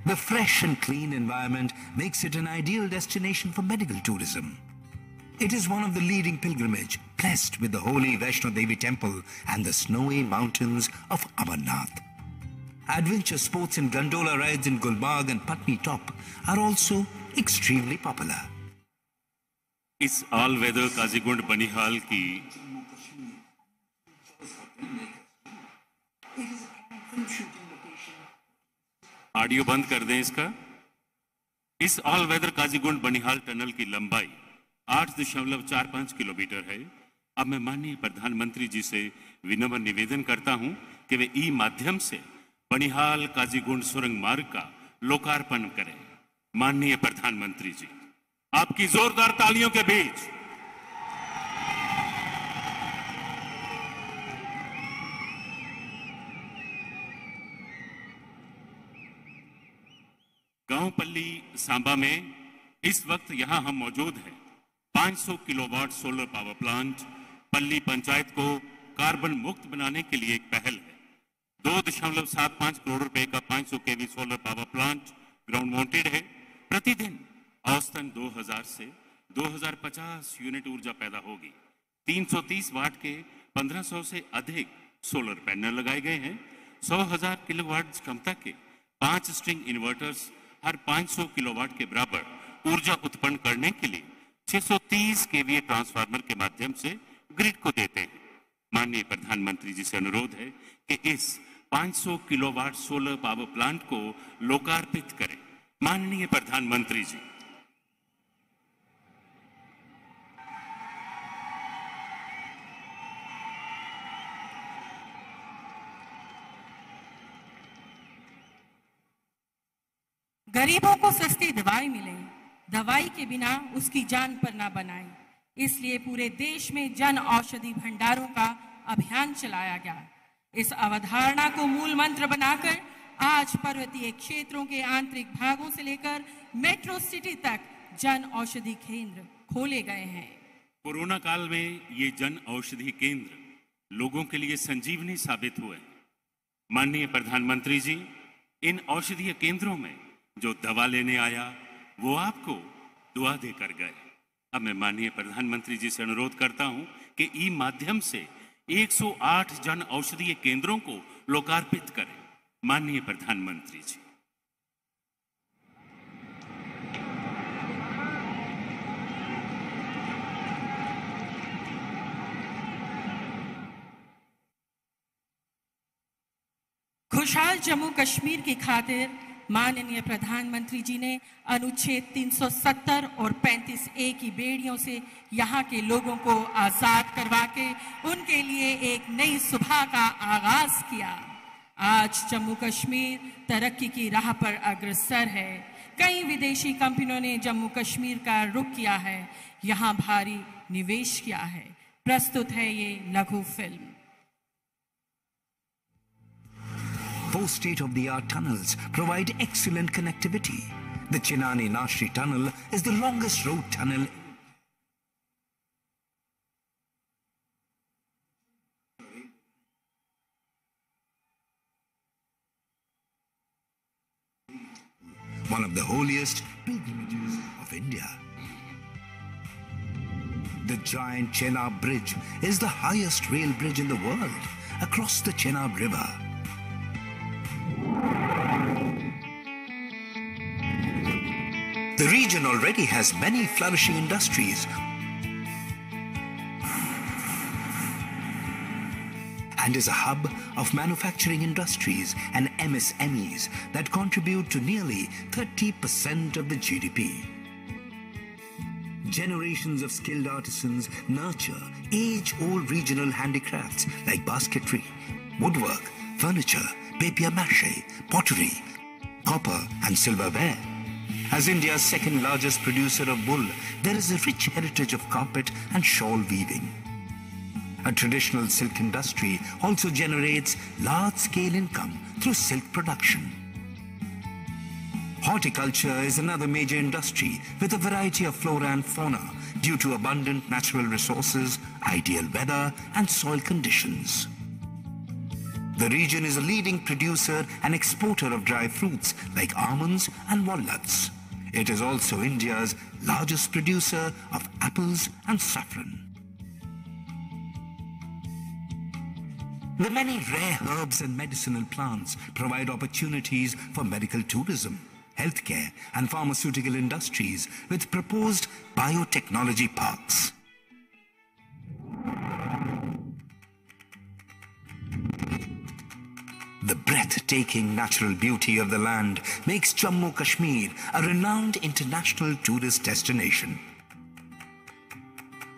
The fresh and clean environment makes it an ideal destination for medical tourism. It is one of the leading pilgrimage, blessed with the holy Vaishno Devi temple and the snowy mountains of Amarnath. Adventure sports and gondola rides in Gulmarg and Patni Top are also extremely popular. इस all weather Qazigund Banihal की audio बंद कर दें इसका। इस all weather Qazigund Banihal tunnel की लंबाई 8.45 kilometre है। अब मैं माननीय प्रधानमंत्री जी से विनम्र निवेदन करता हूं कि वे ई माध्यम से बनिहाल काजीगुंड सुरंग मार्ग का लोकार्पण करें। माननीय प्रधानमंत्री जी, आपकी जोरदार तालियों के बीच गांव पल्ली सांबा में इस वक्त यहां हम मौजूद हैं। 500 किलोवाट सोलर पावर प्लांट पल्ली पंचायत को कार्बन मुक्त बनाने के लिए एक पहल है। 2.75 करोड़ रुपए का 500 KV solar power plant ground mounted है। प्रतिदिन औसतन 2000 से 2050 यूनिट ऊर्जा पैदा होगी। 330 वाट के 1500 से अधिक सोलर पैनल लगाए गए हैं। 100,000 किलोवाट क्षमता के 5 स्ट्रिंग इन्वर्टर्स हर 500 किलोवाट के बराबर ऊर्जा उत्पन्न करने के लिए 630 केवीए ट्रांसफार्मर के माध्यम से ग्रिड को देते हैं। माननीय प्रधानमंत्री जी से अनुरोध है कि इस 500 किलोवाट सोलर पावर प्लांट को लोकार्पित करें। माननीय प्रधानमंत्री जी, गरीबों को सस्ती दवाई मिले, दवाई के बिना उसकी जान पर ना बनाए, इसलिए पूरे देश में जन औषधि भंडारों का अभियान चलाया गया। इस अवधारणा को मूल मंत्र बनाकर आज पर्वतीय क्षेत्रों के आंतरिक भागों से लेकर मेट्रो सिटी तक जन औषधि केंद्र खोले गए हैं। कोरोना काल में ये जन औषधि केंद्र लोगों के लिए संजीवनी साबित हुए। माननीय प्रधानमंत्री जी, इन औषधीय केंद्रों में जो दवा लेने आया वो आपको दुआ देकर गए। अब मैं माननीय प्रधानमंत्री जी से अनुरोध करता हूं कि ई माध्यम से 108 जन औषधीय केंद्रों को लोकार्पित करें। माननीय प्रधानमंत्री जी, खुशहाल जम्मू कश्मीर की खातिर माननीय प्रधानमंत्री जी ने अनुच्छेद 370 और 35A की बेड़ियों से यहाँ के लोगों को आजाद करवा के उनके लिए एक नई सुबह का आगाज किया। आज जम्मू कश्मीर तरक्की की राह पर अग्रसर है। कई विदेशी कंपनियों ने जम्मू कश्मीर का रुख किया है, यहाँ भारी निवेश किया है। प्रस्तुत है ये लघु film. 4 state-of-the-art tunnels provide excellent connectivity. The Chenani-Nashri Tunnel is the longest road tunnel. One of the holiest pilgrimages of India. The giant Chenab Bridge is the highest rail bridge in the world across the Chenab River. The region already has many flourishing industries and is a hub of manufacturing industries and MSMEs that contribute to nearly 30% of the GDP. Generations of skilled artisans nurture age-old regional handicrafts like basketry, woodwork, furniture, papier-mâché, pottery, copper and silverware. As India's second largest producer of wool, there is a rich heritage of carpet and shawl weaving. A traditional silk industry also generates large-scale income through silk production. Horticulture is another major industry with a variety of flora and fauna due to abundant natural resources, ideal weather and soil conditions. The region is a leading producer and exporter of dry fruits like almonds and walnuts. It is also India's largest producer of apples and saffron. The many rare herbs and medicinal plants provide opportunities for medical tourism, healthcare and pharmaceutical industries with proposed biotechnology parks. The breathtaking natural beauty of the land makes Jammu Kashmir a renowned international tourist destination.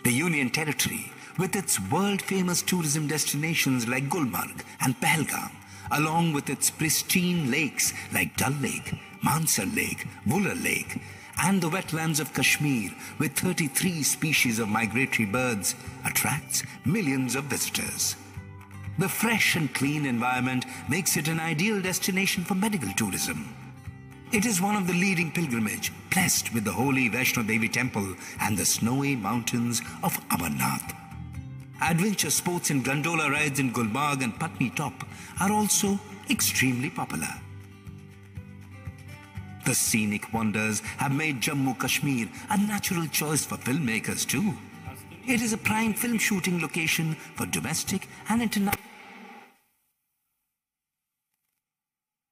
The Union Territory, with its world-famous tourism destinations like Gulmarg and Pahalgam, along with its pristine lakes like Dal Lake, Mansar Lake, Vular Lake, and the wetlands of Kashmir with 33 species of migratory birds, attracts millions of visitors. The fresh and clean environment makes it an ideal destination for medical tourism. It is one of the leading pilgrimage, blessed with the holy Vaishno Devi temple and the snowy mountains of Amarnath. Adventure sports and gondola rides in Gulmarg and Patni Top are also extremely popular. The scenic wonders have made Jammu Kashmir a natural choice for filmmakers too. It is a prime film shooting location for domestic and international.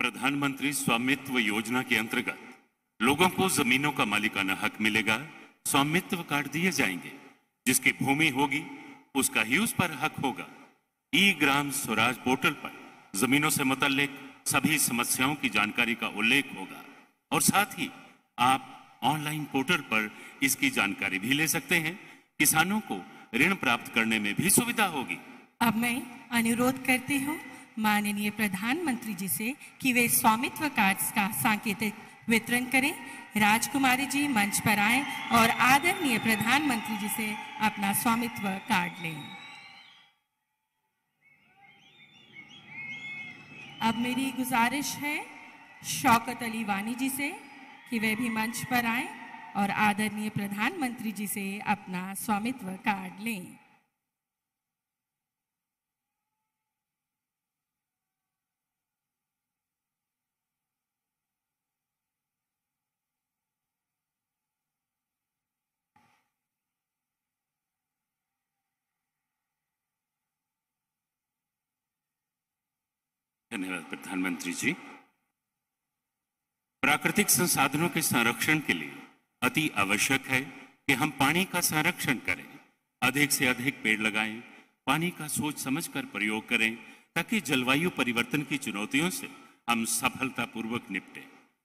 प्रधानमंत्री स्वामित्व योजना के अंतर्गत लोगों को जमीनों का मालिकाना हक मिलेगा। स्वामित्व कार्ड दिए जाएंगे। जिसकी भूमि होगी उसका ही उस पर हक होगा। ई ग्राम स्वराज पोर्टल पर जमीनों से मुतल्लिक सभी समस्याओं की जानकारी का उल्लेख होगा और साथ ही आप ऑनलाइन पोर्टल पर इसकी जानकारी भी ले सकते हैं। किसानों को ऋण प्राप्त करने में भी सुविधा होगी। अब मैं अनुरोध करती हूँ माननीय प्रधानमंत्री जी से कि वे स्वामित्व कार्ड का सांकेतिक वितरण करें। राजकुमारी जी मंच पर आएं और आदरणीय प्रधानमंत्री जी से अपना स्वामित्व कार्ड लें। अब मेरी गुजारिश है शौकत अली वानी जी से कि वे भी मंच पर आएं और आदरणीय प्रधानमंत्री जी से अपना स्वामित्व कार्ड लें। धन्यवाद प्रधानमंत्री जी। प्राकृतिक संसाधनों के संरक्षण के लिए अति आवश्यक है कि हम पानी का संरक्षण करें, अधिक से अधिक पेड़ लगाएं, पानी का सोच समझकर प्रयोग करें ताकि जलवायु परिवर्तन की चुनौतियों से हम सफलतापूर्वक निपटें।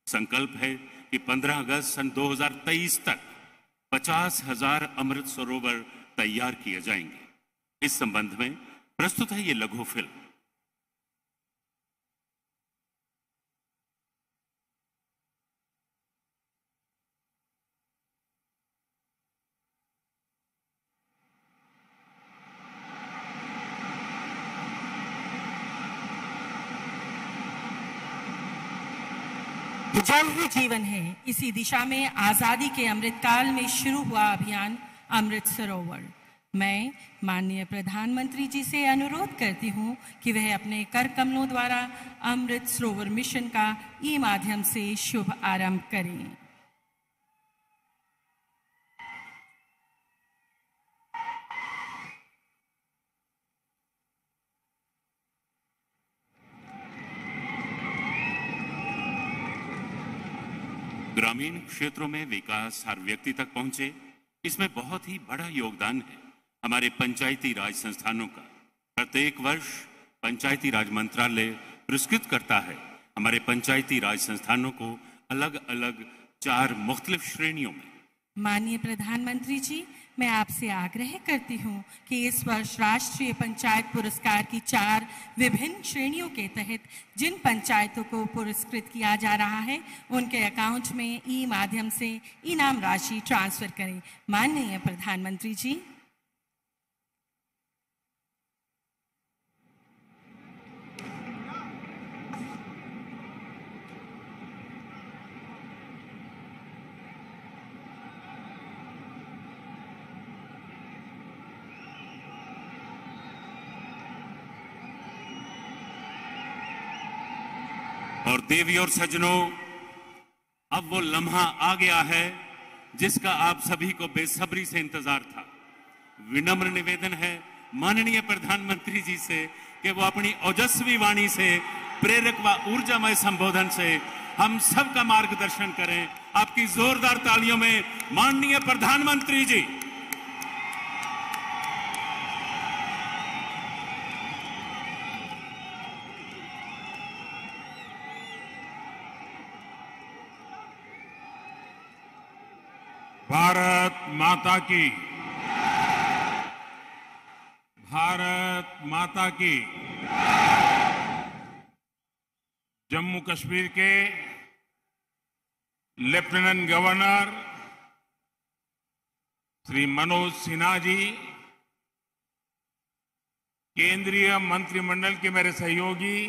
संकल्प है कि 15 अगस्त सन 2023 तक 50,000 अमृत सरोवर तैयार किए जाएंगे। इस संबंध में प्रस्तुत है ये लघु फिल्म। जल ही जीवन है। इसी दिशा में आजादी के अमृतकाल में शुरू हुआ अभियान अमृत सरोवर। मैं माननीय प्रधानमंत्री जी से अनुरोध करती हूं कि वह अपने कर कमलों द्वारा अमृत सरोवर मिशन का ई माध्यम से शुभ आरंभ करें। ग्रामीण क्षेत्रों में विकास हर व्यक्ति तक पहुंचे, इसमें बहुत ही बड़ा योगदान है हमारे पंचायती राज संस्थानों का। प्रत्येक वर्ष पंचायती राज मंत्रालय पुरस्कृत करता है हमारे पंचायती राज संस्थानों को अलग अलग 4 मुख्तलिफ श्रेणियों में। माननीय प्रधानमंत्री जी, मैं आपसे आग्रह करती हूं कि इस वर्ष राष्ट्रीय पंचायत पुरस्कार की 4 विभिन्न श्रेणियों के तहत जिन पंचायतों को पुरस्कृत किया जा रहा है उनके अकाउंट में ई माध्यम से इनाम राशि ट्रांसफर करें। माननीय प्रधानमंत्री जी। और देवी और सज्जनों, अब वो लम्हा आ गया है जिसका आप सभी को बेसब्री से इंतजार था। विनम्र निवेदन है माननीय प्रधानमंत्री जी से कि वो अपनी ओजस्वी वाणी से, प्रेरक व ऊर्जामय संबोधन से हम सब का मार्गदर्शन करें। आपकी जोरदार तालियों में माननीय प्रधानमंत्री जी। भारत माता की, भारत माता की। जम्मू कश्मीर के लेफ्टिनेंट गवर्नर श्री मनोज सिन्हा जी, केंद्रीय मंत्रिमंडल के मेरे सहयोगी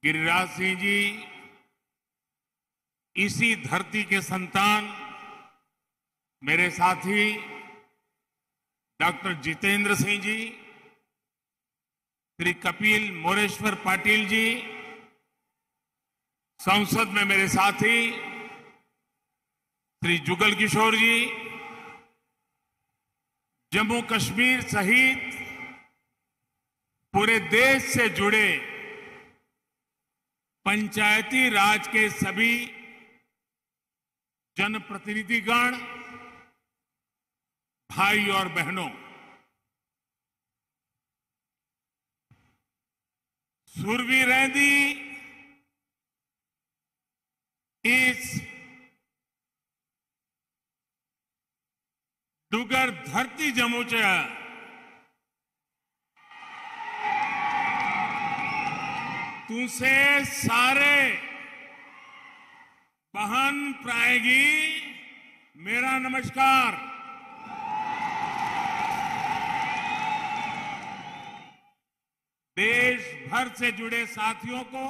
गिरिराज सिंह जी, इसी धरती के संतान मेरे साथी डॉक्टर जितेंद्र सिंह जी, श्री कपिल मोरेश्वर पाटिल जी, संसद में मेरे साथी श्री जुगल किशोर जी, जम्मू कश्मीर सहित पूरे देश से जुड़े पंचायती राज के सभी जनप्रतिनिधिगण, भाई और बहनों, सुरवी रहंदी इस डुगर धरती जम्मूच्या तुसे सारे बहन प्रायगी मेरा नमस्कार। देश भर से जुड़े साथियों को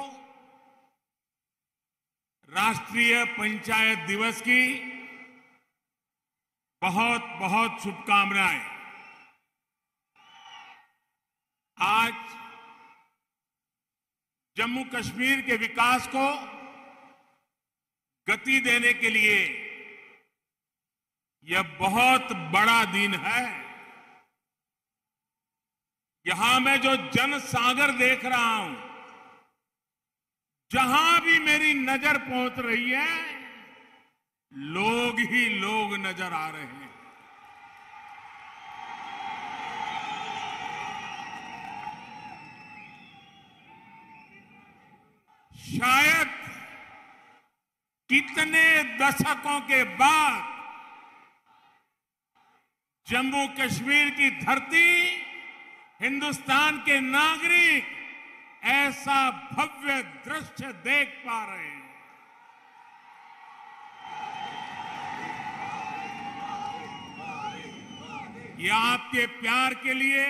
राष्ट्रीय पंचायत दिवस की बहुत बहुत शुभकामनाएं। आज जम्मू कश्मीर के विकास को गति देने के लिए यह बहुत बड़ा दिन है। यहां मैं जो जनसागर देख रहा हूं, जहां भी मेरी नजर पहुंच रही है, लोग ही लोग नजर आ रहे हैं। शायद दशकों के बाद जम्मू कश्मीर की धरती, हिंदुस्तान के नागरिक ऐसा भव्य दृश्य देख पा रहे हैं। ये आपके प्यार के लिए,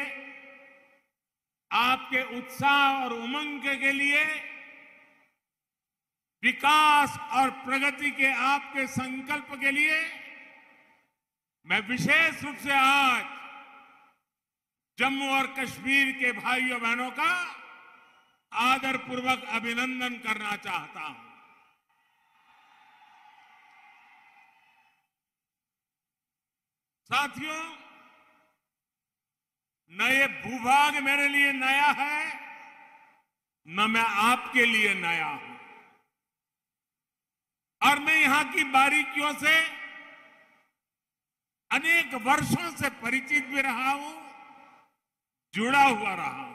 आपके उत्साह और उमंग के लिए, विकास और प्रगति के आपके संकल्प के लिए मैं विशेष रूप से आज जम्मू और कश्मीर के भाइयों बहनों का आदरपूर्वक अभिनंदन करना चाहता हूं। साथियों, न ये भूभाग मेरे लिए नया है, न मैं आपके लिए नया हूं, और मैं यहां की बारीकियों से अनेक वर्षों से परिचित भी रहा हूं, जुड़ा हुआ रहा हूं।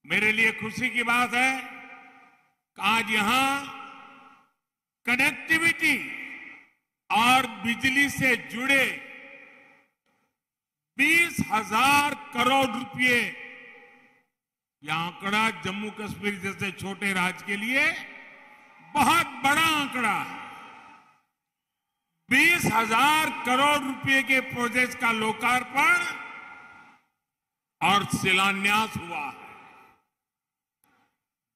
मेरे लिए खुशी की बात है कि आज यहां कनेक्टिविटी और बिजली से जुड़े 20,000 करोड़ रुपए, यह आंकड़ा जम्मू कश्मीर जैसे छोटे राज्य के लिए बहुत बड़ा आंकड़ा है। 20,000 करोड़ रुपए के प्रोजेक्ट का लोकार्पण और शिलान्यास हुआ है।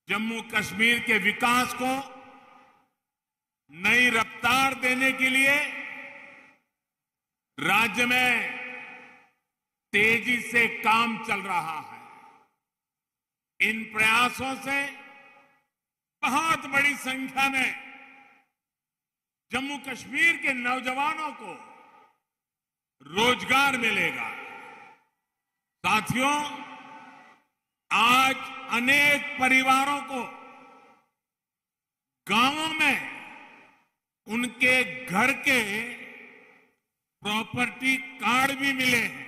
जम्मू कश्मीर के विकास को नई रफ्तार देने के लिए राज्य में तेजी से काम चल रहा है। इन प्रयासों से बहुत बड़ी संख्या में जम्मू कश्मीर के नौजवानों को रोजगार मिलेगा। साथियों, आज अनेक परिवारों को गांवों में उनके घर के प्रॉपर्टी कार्ड भी मिले हैं।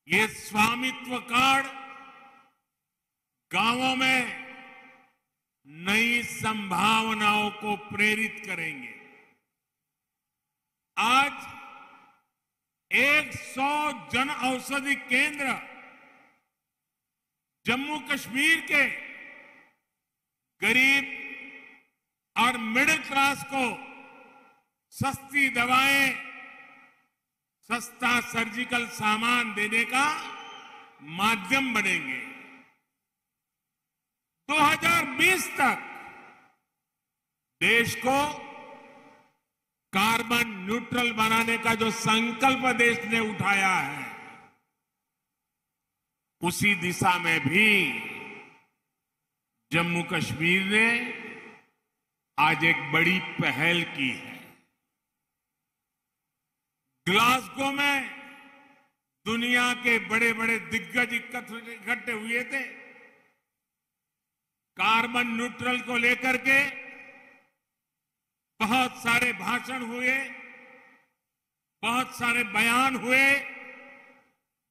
ये स्वामित्व कार्ड गांवों में नई संभावनाओं को प्रेरित करेंगे। आज 100 जन औषधि केंद्र जम्मू कश्मीर के गरीब और मिडिल क्लास को सस्ती दवाएं, सस्ता सर्जिकल सामान देने का माध्यम बनेंगे। 2020 तक देश को कार्बन न्यूट्रल बनाने का जो संकल्प देश ने उठाया है, उसी दिशा में भी जम्मू कश्मीर ने आज एक बड़ी पहल की है। ग्लासगो में दुनिया के बड़े बड़े दिग्गज इकट्ठे हुए थे। कार्बन न्यूट्रल को लेकर के बहुत सारे भाषण हुए, बहुत सारे बयान हुए,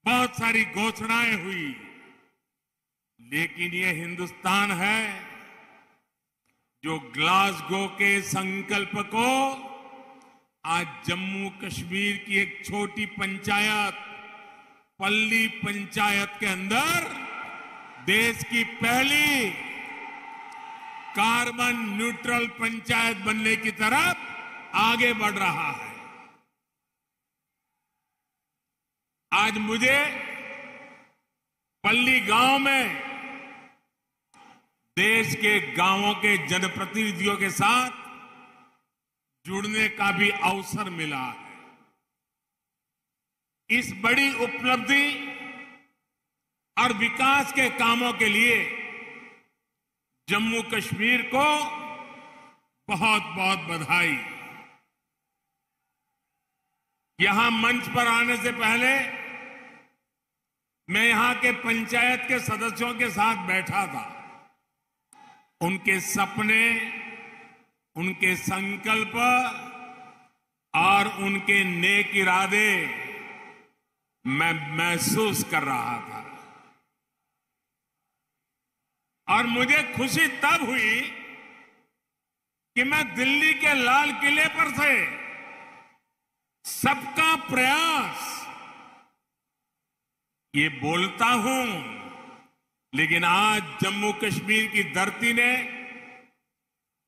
बहुत सारी घोषणाएं हुई, लेकिन ये हिंदुस्तान है जो ग्लासगो के संकल्प को आज जम्मू कश्मीर की एक छोटी पंचायत, पल्ली पंचायत के अंदर देश की पहली कार्बन न्यूट्रल पंचायत बनने की तरफ आगे बढ़ रहा है। आज मुझे पल्ली गांव में देश के गांवों के जनप्रतिनिधियों के साथ जुड़ने का भी अवसर मिला है। इस बड़ी उपलब्धि और विकास के कामों के लिए जम्मू कश्मीर को बहुत बहुत बधाई। यहां मंच पर आने से पहले मैं यहां के पंचायत के सदस्यों के साथ बैठा था। उनके सपने, उनके संकल्प और उनके नेक इरादे मैं महसूस कर रहा था, और मुझे खुशी तब हुई कि मैं दिल्ली के लाल किले पर से सबका प्रयास ये बोलता हूं, लेकिन आज जम्मू कश्मीर की धरती ने,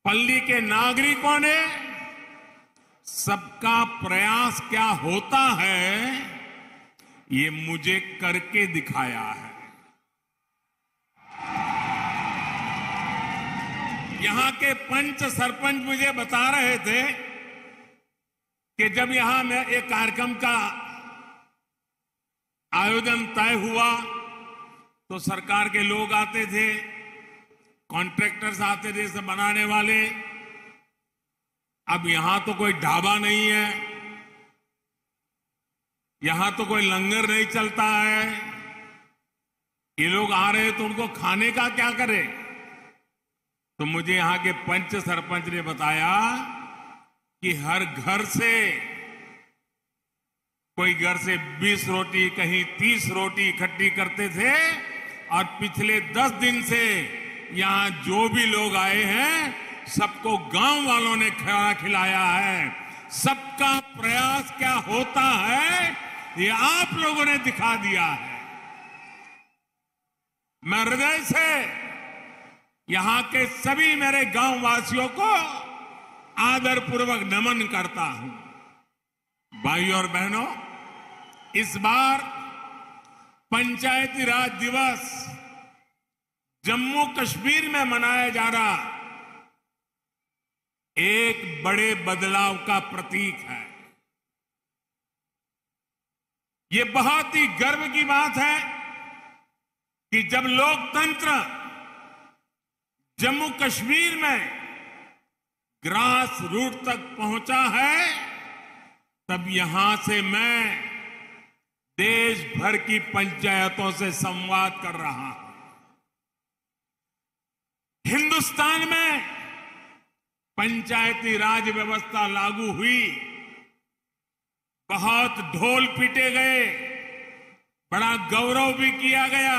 पल्ली के नागरिकों ने सबका प्रयास क्या होता है ये मुझे करके दिखाया है। यहां के पंच सरपंच मुझे बता रहे थे कि जब यहां में एक कार्यक्रम का आयोजन तय हुआ तो सरकार के लोग आते थे, कॉन्ट्रैक्टर्स आते थे, सब बनाने वाले। अब यहां तो कोई ढाबा नहीं है, यहां तो कोई लंगर नहीं चलता है। ये लोग आ रहे तो उनको खाने का क्या करे? तो मुझे यहां के पंच सरपंच ने बताया कि हर घर से, कोई घर से 20 रोटी, कहीं 30 रोटी इकट्ठी करते थे, और पिछले 10 दिन से यहां जो भी लोग आए हैं सबको गांव वालों ने खाना खिलाया है। सबका प्रयास क्या होता है ये आप लोगों ने दिखा दिया है। मैं हृदय से यहां के सभी मेरे गांव वासियों को आदरपूर्वक नमन करता हूं। भाइयों और बहनों, इस बार पंचायती राज दिवस जम्मू कश्मीर में मनाया जा रहा एक बड़े बदलाव का प्रतीक है। ये बहुत ही गर्व की बात है कि जब लोकतंत्र जम्मू कश्मीर में ग्रास रूट तक पहुंचा है, तब यहां से मैं देश भर की पंचायतों से संवाद कर रहा हूं। हिंदुस्तान में पंचायती राज व्यवस्था लागू हुई, बहुत ढोल पीटे गए, बड़ा गौरव भी किया गया,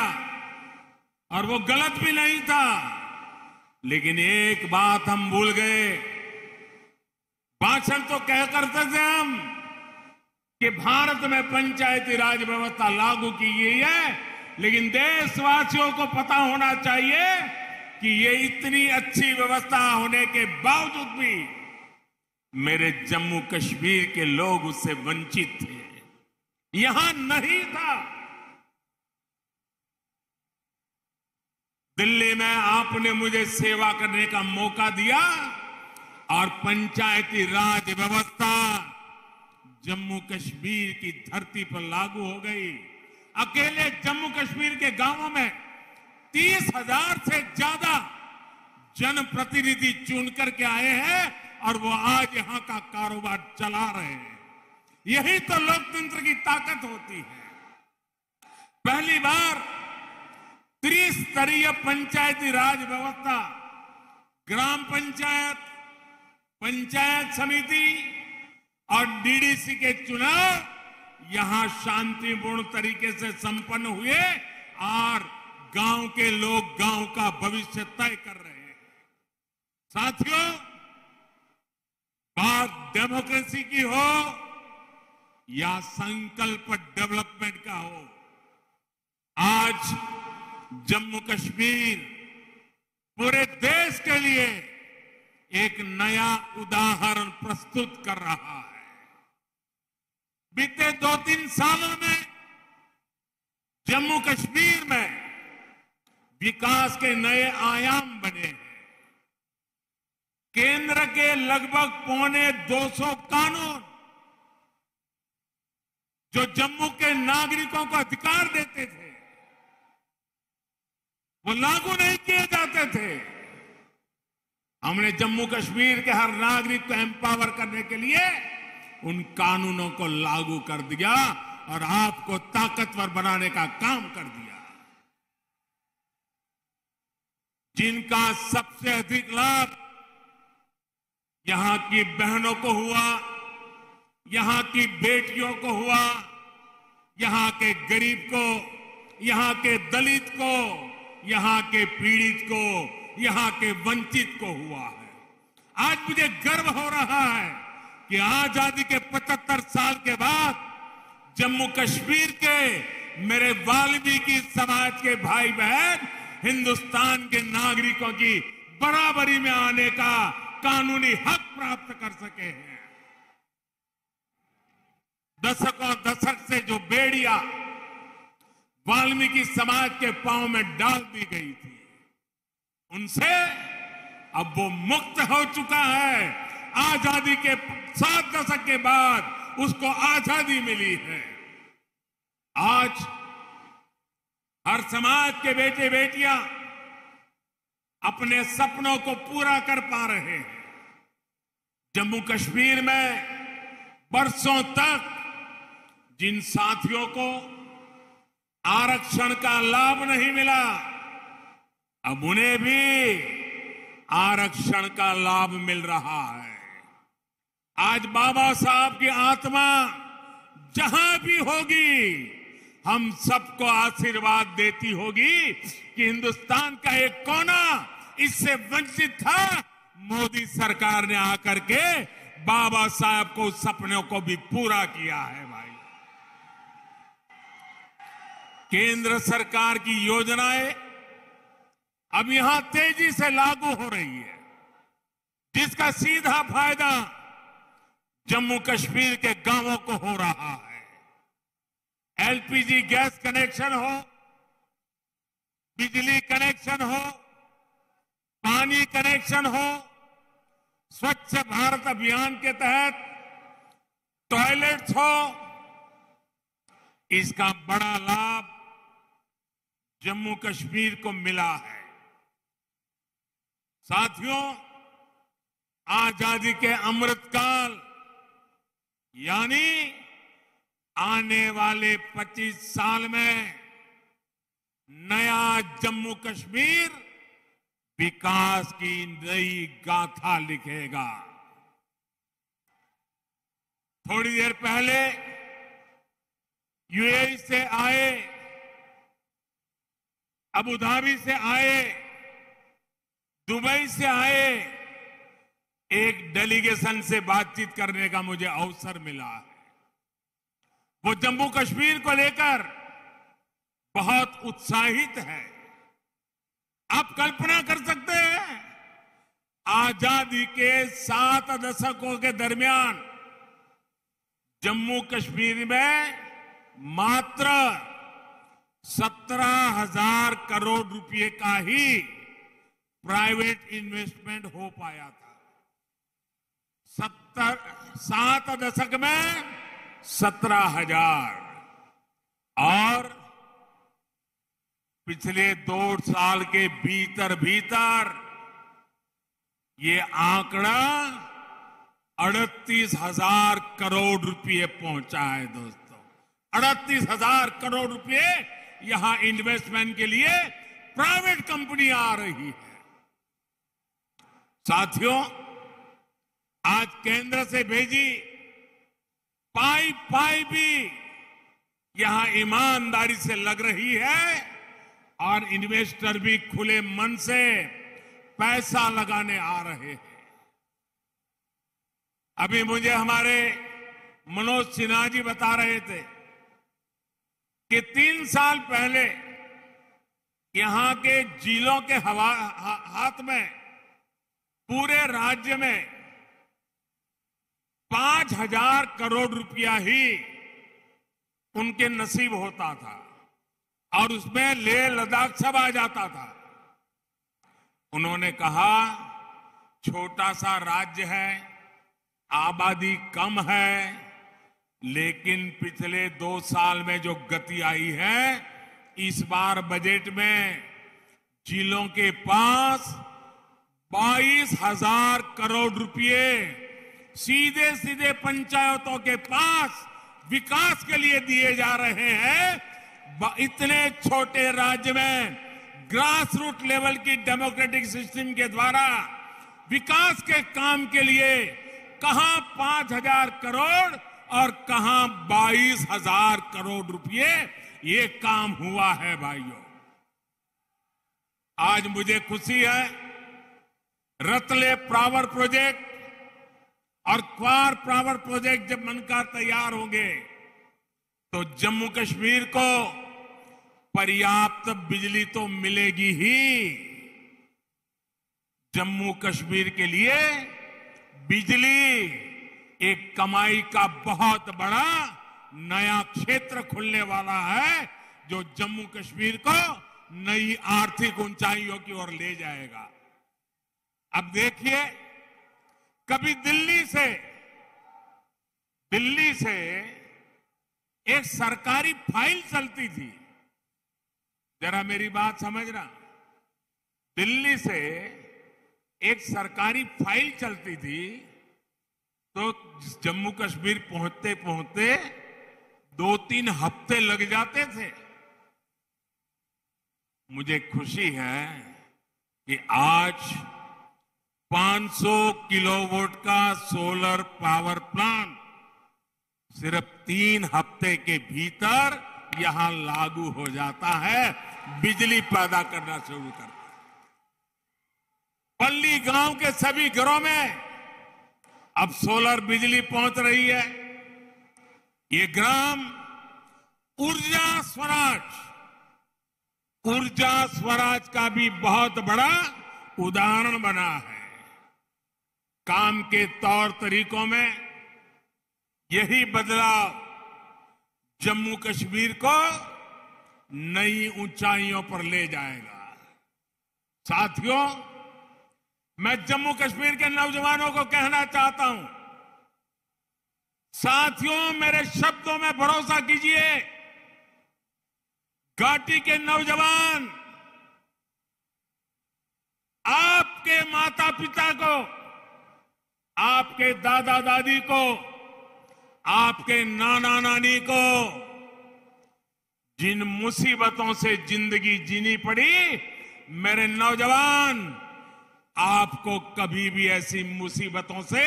और वो गलत भी नहीं था। लेकिन एक बात हम भूल गए, भाषण तो कह करते थे हम कि भारत में पंचायती राज व्यवस्था लागू की गई है, लेकिन देशवासियों को पता होना चाहिए कि ये इतनी अच्छी व्यवस्था होने के बावजूद भी मेरे जम्मू कश्मीर के लोग उससे वंचित थे, यहां नहीं था। दिल्ली में आपने मुझे सेवा करने का मौका दिया और पंचायती राज व्यवस्था जम्मू कश्मीर की धरती पर लागू हो गई। अकेले जम्मू कश्मीर के गांवों में 30,000 से ज्यादा जनप्रतिनिधि चुन करके आए हैं और वो आज यहां का कारोबार चला रहे हैं। यही तो लोकतंत्र की ताकत होती है। पहली बार त्रिस्तरीय पंचायती राज व्यवस्था, ग्राम पंचायत, पंचायत समिति और डीडीसी के चुनाव यहां शांतिपूर्ण तरीके से संपन्न हुए और गांव के लोग गांव का भविष्य तय कर रहे हैं। साथियों, बात डेमोक्रेसी की हो या संकल्प डेवलपमेंट का हो, आज जम्मू कश्मीर पूरे देश के लिए एक नया उदाहरण प्रस्तुत कर रहा है। बीते 2-3 सालों में जम्मू कश्मीर में विकास के नए आयाम बने हैं। केंद्र के लगभग 250 कानून जो जम्मू के नागरिकों को अधिकार देते थे वो लागू नहीं किए जाते थे। हमने जम्मू कश्मीर के हर नागरिक को एम्पावर करने के लिए उन कानूनों को लागू कर दिया और आपको ताकतवर बनाने का काम कर दिया। जिनका सबसे अधिक लाभ यहां की बहनों को हुआ, यहां की बेटियों को हुआ, यहां के गरीब को, यहां के दलित को, यहां के पीड़ित को, यहां के वंचित को हुआ है। आज मुझे गर्व हो रहा है कि आजादी के 75 साल के बाद जम्मू कश्मीर के मेरे वाल्मीकि समाज के भाई बहन हिंदुस्तान के नागरिकों की बराबरी में आने का कानूनी हक प्राप्त कर सके हैं। दशकों दशक से जो बेड़िया वाल्मीकि समाज के पांव में डाल दी गई थी, उनसे अब वो मुक्त हो चुका है। आजादी के 7 दशक के बाद उसको आजादी मिली है। आज हर समाज के बेटे बेटियां अपने सपनों को पूरा कर पा रहे हैं। जम्मू कश्मीर में बरसों तक जिन साथियों को आरक्षण का लाभ नहीं मिला, अब उन्हें भी आरक्षण का लाभ मिल रहा है। आज बाबा साहब की आत्मा जहां भी होगी, हम सबको आशीर्वाद देती होगी कि हिंदुस्तान का एक कोना इससे वंचित था। मोदी सरकार ने आकर के बाबा साहब को सपनों को भी पूरा किया है। भाई, केंद्र सरकार की योजनाएं अब यहां तेजी से लागू हो रही है, जिसका सीधा फायदा जम्मू कश्मीर के गांवों को हो रहा है। एलपीजी गैस कनेक्शन हो, बिजली कनेक्शन हो, पानी कनेक्शन हो, स्वच्छ भारत अभियान के तहत टॉयलेट्स हो, इसका बड़ा लाभ जम्मू कश्मीर को मिला है। साथियों, आजादी के अमृतकाल यानी आने वाले 25 साल में नया जम्मू कश्मीर विकास की नई गाथा लिखेगा। थोड़ी देर पहले यूएई से आए, अबू धाबी से आए, दुबई से आए, एक डेलीगेशन से बातचीत करने का मुझे अवसर मिला है। वो जम्मू कश्मीर को लेकर बहुत उत्साहित है। आप कल्पना कर सकते हैं, आजादी के 7 दशकों के दरमियान जम्मू कश्मीर में मात्र 17,000 करोड़ रुपए का ही प्राइवेट इन्वेस्टमेंट हो पाया था। 7 दशक में 17,000 और पिछले 2 साल के भीतर भीतर ये आंकड़ा 38,000 करोड़ रुपए पहुंचा है। दोस्तों, 38,000 करोड़ रुपए यहां इन्वेस्टमेंट के लिए प्राइवेट कंपनी आ रही है। साथियों, आज केंद्र से भेजी पाई भी यहां ईमानदारी से लग रही है और इन्वेस्टर भी खुले मन से पैसा लगाने आ रहे हैं। अभी मुझे हमारे मनोज सिन्हा जी बता रहे थे कि 3 साल पहले यहां के जिलों के हाथ में पूरे राज्य में 5,000 करोड़ रुपया ही उनके नसीब होता था और उसमें लेह लद्दाख सब आ जाता था। उन्होंने कहा, छोटा सा राज्य है, आबादी कम है, लेकिन पिछले 2 साल में जो गति आई है, इस बार बजट में जिलों के पास 22,000 करोड़ रुपए सीधे सीधे पंचायतों के पास विकास के लिए दिए जा रहे हैं। इतने छोटे राज्य में ग्रास रूट लेवल की डेमोक्रेटिक सिस्टम के द्वारा विकास के काम के लिए कहां 5,000 करोड़ और कहां 22,000 करोड़ रुपए ये काम हुआ है। भाइयों, आज मुझे खुशी है रतले पावर प्रोजेक्ट और क्वार पावर प्रोजेक्ट जब बनकर तैयार होंगे तो जम्मू कश्मीर को पर्याप्त बिजली तो मिलेगी ही। जम्मू कश्मीर के लिए बिजली एक कमाई का बहुत बड़ा नया क्षेत्र खुलने वाला है, जो जम्मू कश्मीर को नई आर्थिक ऊंचाइयों की ओर ले जाएगा। अब देखिए, कभी दिल्ली से एक सरकारी फाइल चलती थी, जरा मेरी बात समझना, दिल्ली से एक सरकारी फाइल चलती थी तो जम्मू कश्मीर पहुंचते पहुंचते 2-3 हफ्ते लग जाते थे। मुझे खुशी है कि आज 500 किलोवाट का सोलर पावर प्लांट सिर्फ 3 हफ्ते के भीतर यहां लागू हो जाता है, बिजली पैदा करना शुरू करता है। पल्ली गांव के सभी घरों में अब सोलर बिजली पहुंच रही है। ये ग्राम ऊर्जा स्वराज का भी बहुत बड़ा उदाहरण बना है। काम के तौर तरीकों में यही बदलाव जम्मू कश्मीर को नई ऊंचाइयों पर ले जाएगा। साथियों, मैं जम्मू कश्मीर के नौजवानों को कहना चाहता हूं, साथियों मेरे शब्दों में भरोसा कीजिए। घाटी के नौजवान आपके माता पिता को, आपके दादा दादी को, आपके नाना नानी को जिन मुसीबतों से जिंदगी जीनी पड़ी, मेरे नौजवान आपको कभी भी ऐसी मुसीबतों से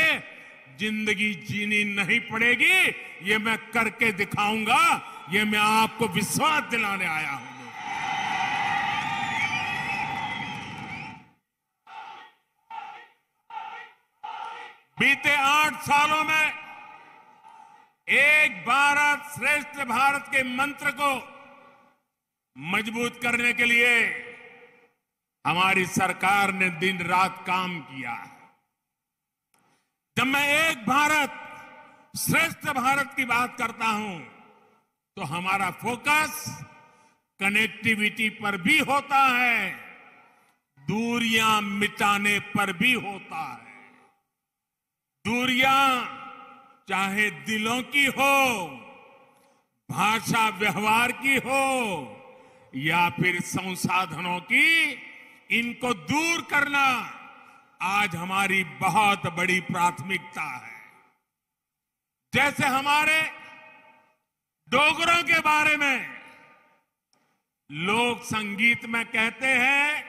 जिंदगी जीनी नहीं पड़ेगी। ये मैं करके दिखाऊंगा, ये मैं आपको विश्वास दिलाने आया हूं। बीते 8 सालों में एक भारत श्रेष्ठ भारत के मंत्र को मजबूत करने के लिए हमारी सरकार ने दिन रात काम किया है। जब मैं एक भारत श्रेष्ठ भारत की बात करता हूं तो हमारा फोकस कनेक्टिविटी पर भी होता है, दूरियां मिटाने पर भी होता है। दूरियां चाहे दिलों की हो, भाषा व्यवहार की हो या फिर संसाधनों की, इनको दूर करना आज हमारी बहुत बड़ी प्राथमिकता है। जैसे हमारे डोगरों के बारे में लोक संगीत में कहते हैं,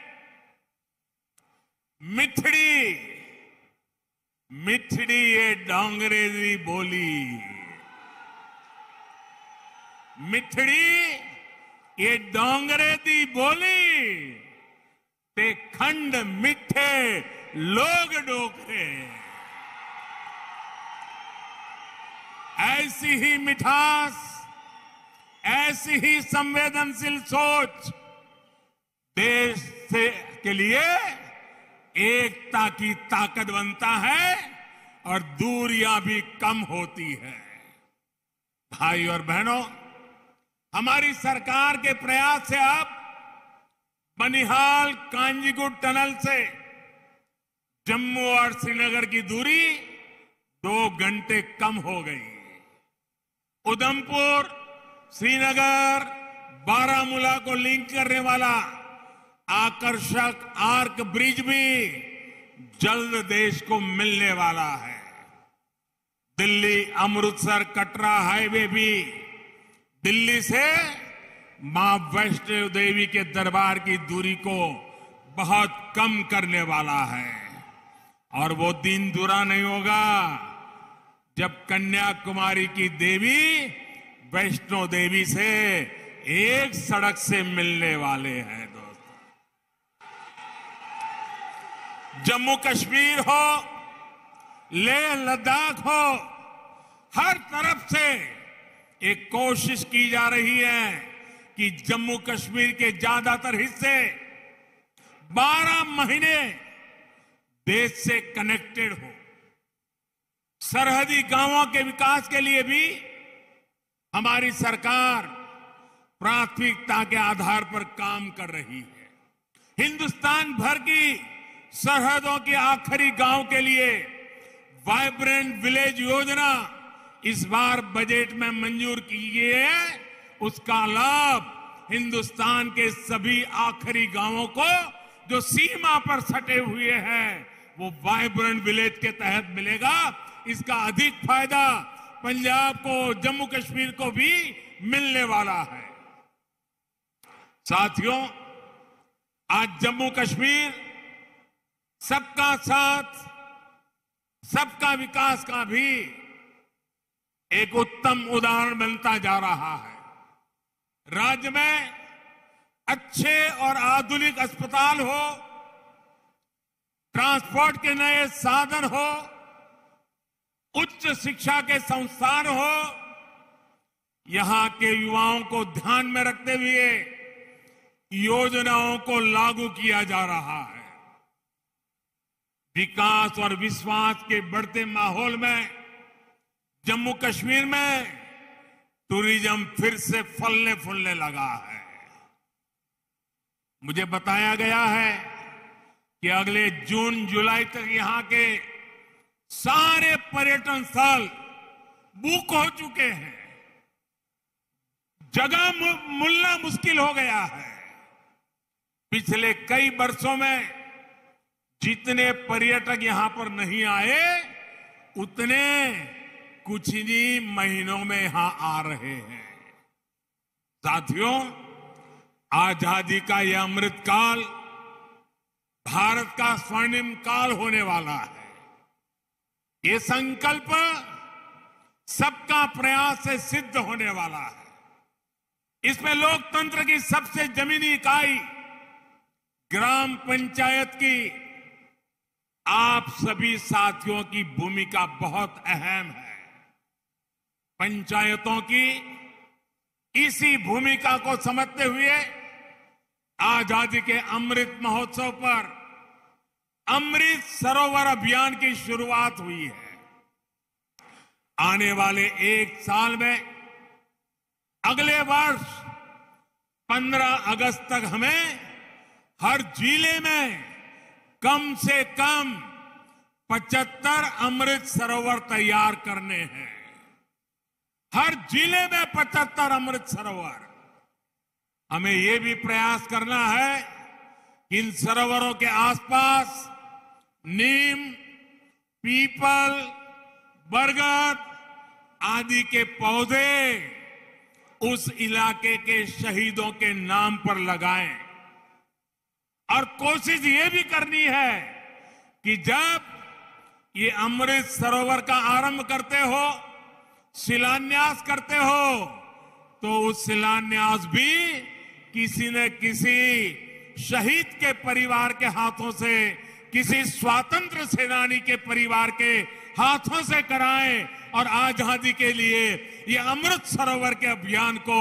मिठड़ी मिठड़ी ये डोंगरे दी बोली, मिठड़ी ये डोंगरे दी बोली, ते खंड मिठे लोग डोगरे। ऐसी ही मिठास, ऐसी ही संवेदनशील सोच देश के लिए एकता की ताकत बनता है और दूरियां भी कम होती है। भाई और बहनों, हमारी सरकार के प्रयास से अब बनिहाल कांजीगुट टनल से जम्मू और श्रीनगर की दूरी 2 घंटे कम हो गई। उधमपुर, श्रीनगर, बारामूला को लिंक करने वाला आकर्षक आर्क ब्रिज भी जल्द देश को मिलने वाला है। दिल्ली अमृतसर कटरा हाईवे भी दिल्ली से मां वैष्णो देवी के दरबार की दूरी को बहुत कम करने वाला है। और वो दिन दूरा नहीं होगा जब कन्याकुमारी की देवी वैष्णो देवी से एक सड़क से मिलने वाले हैं। दोस्तों, जम्मू कश्मीर हो, लेह लद्दाख हो, हर तरफ से एक कोशिश की जा रही है कि जम्मू कश्मीर के ज्यादातर हिस्से 12 महीने देश से कनेक्टेड हो। सरहदी गांवों के विकास के लिए भी हमारी सरकार प्राथमिकता के आधार पर काम कर रही है। हिंदुस्तान भर की सरहदों के आखिरी गांव के लिए वाइब्रेंट विलेज योजना इस बार बजट में मंजूर की गई है। उसका लाभ हिंदुस्तान के सभी आखिरी गांवों को जो सीमा पर सटे हुए हैं वो वाइब्रेंट विलेज के तहत मिलेगा। इसका अधिक फायदा पंजाब को, जम्मू कश्मीर को भी मिलने वाला है। साथियों, आज जम्मू कश्मीर सबका साथ, सबका विकास का भी एक उत्तम उदाहरण बनता जा रहा है। राज्य में अच्छे और आधुनिक अस्पताल हो, ट्रांसपोर्ट के नए साधन हो, उच्च शिक्षा के संस्थान हो, यहां के युवाओं को ध्यान में रखते हुए योजनाओं को लागू किया जा रहा है। विकास और विश्वास के बढ़ते माहौल में जम्मू कश्मीर में टूरिज्म फिर से फलने फूलने लगा है। मुझे बताया गया है कि अगले जून जुलाई तक यहां के सारे पर्यटन स्थल बुक हो चुके हैं। जगह मिलना मुश्किल हो गया है। पिछले कई वर्षों में जितने पर्यटक यहां पर नहीं आए, उतने कुछ ही महीनों में यहां आ रहे हैं। साथियों, आजादी का यह अमृत काल भारत का स्वर्णिम काल होने वाला है। ये संकल्प सबका प्रयास से सिद्ध होने वाला है। इसमें लोकतंत्र की सबसे जमीनी इकाई ग्राम पंचायत की आप सभी साथियों की भूमिका बहुत अहम है। पंचायतों की इसी भूमिका को समझते हुए आजादी के अमृत महोत्सव पर अमृत सरोवर अभियान की शुरुआत हुई है। आने वाले एक साल में, अगले वर्ष 15 अगस्त तक हमें हर जिले में कम से कम 75 अमृत सरोवर तैयार करने हैं। हर जिले में 75 अमृत सरोवर। हमें यह भी प्रयास करना है कि इन सरोवरों के आसपास नीम, पीपल, बरगद आदि के पौधे उस इलाके के शहीदों के नाम पर लगाएं। और कोशिश ये भी करनी है कि जब ये अमृत सरोवर का आरंभ करते हो, शिलान्यास करते हो, तो उस शिलान्यास भी किसी न किसी शहीद के परिवार के हाथों से, किसी स्वतंत्र सेनानी के परिवार के हाथों से कराएं और आजादी के लिए ये अमृत सरोवर के अभियान को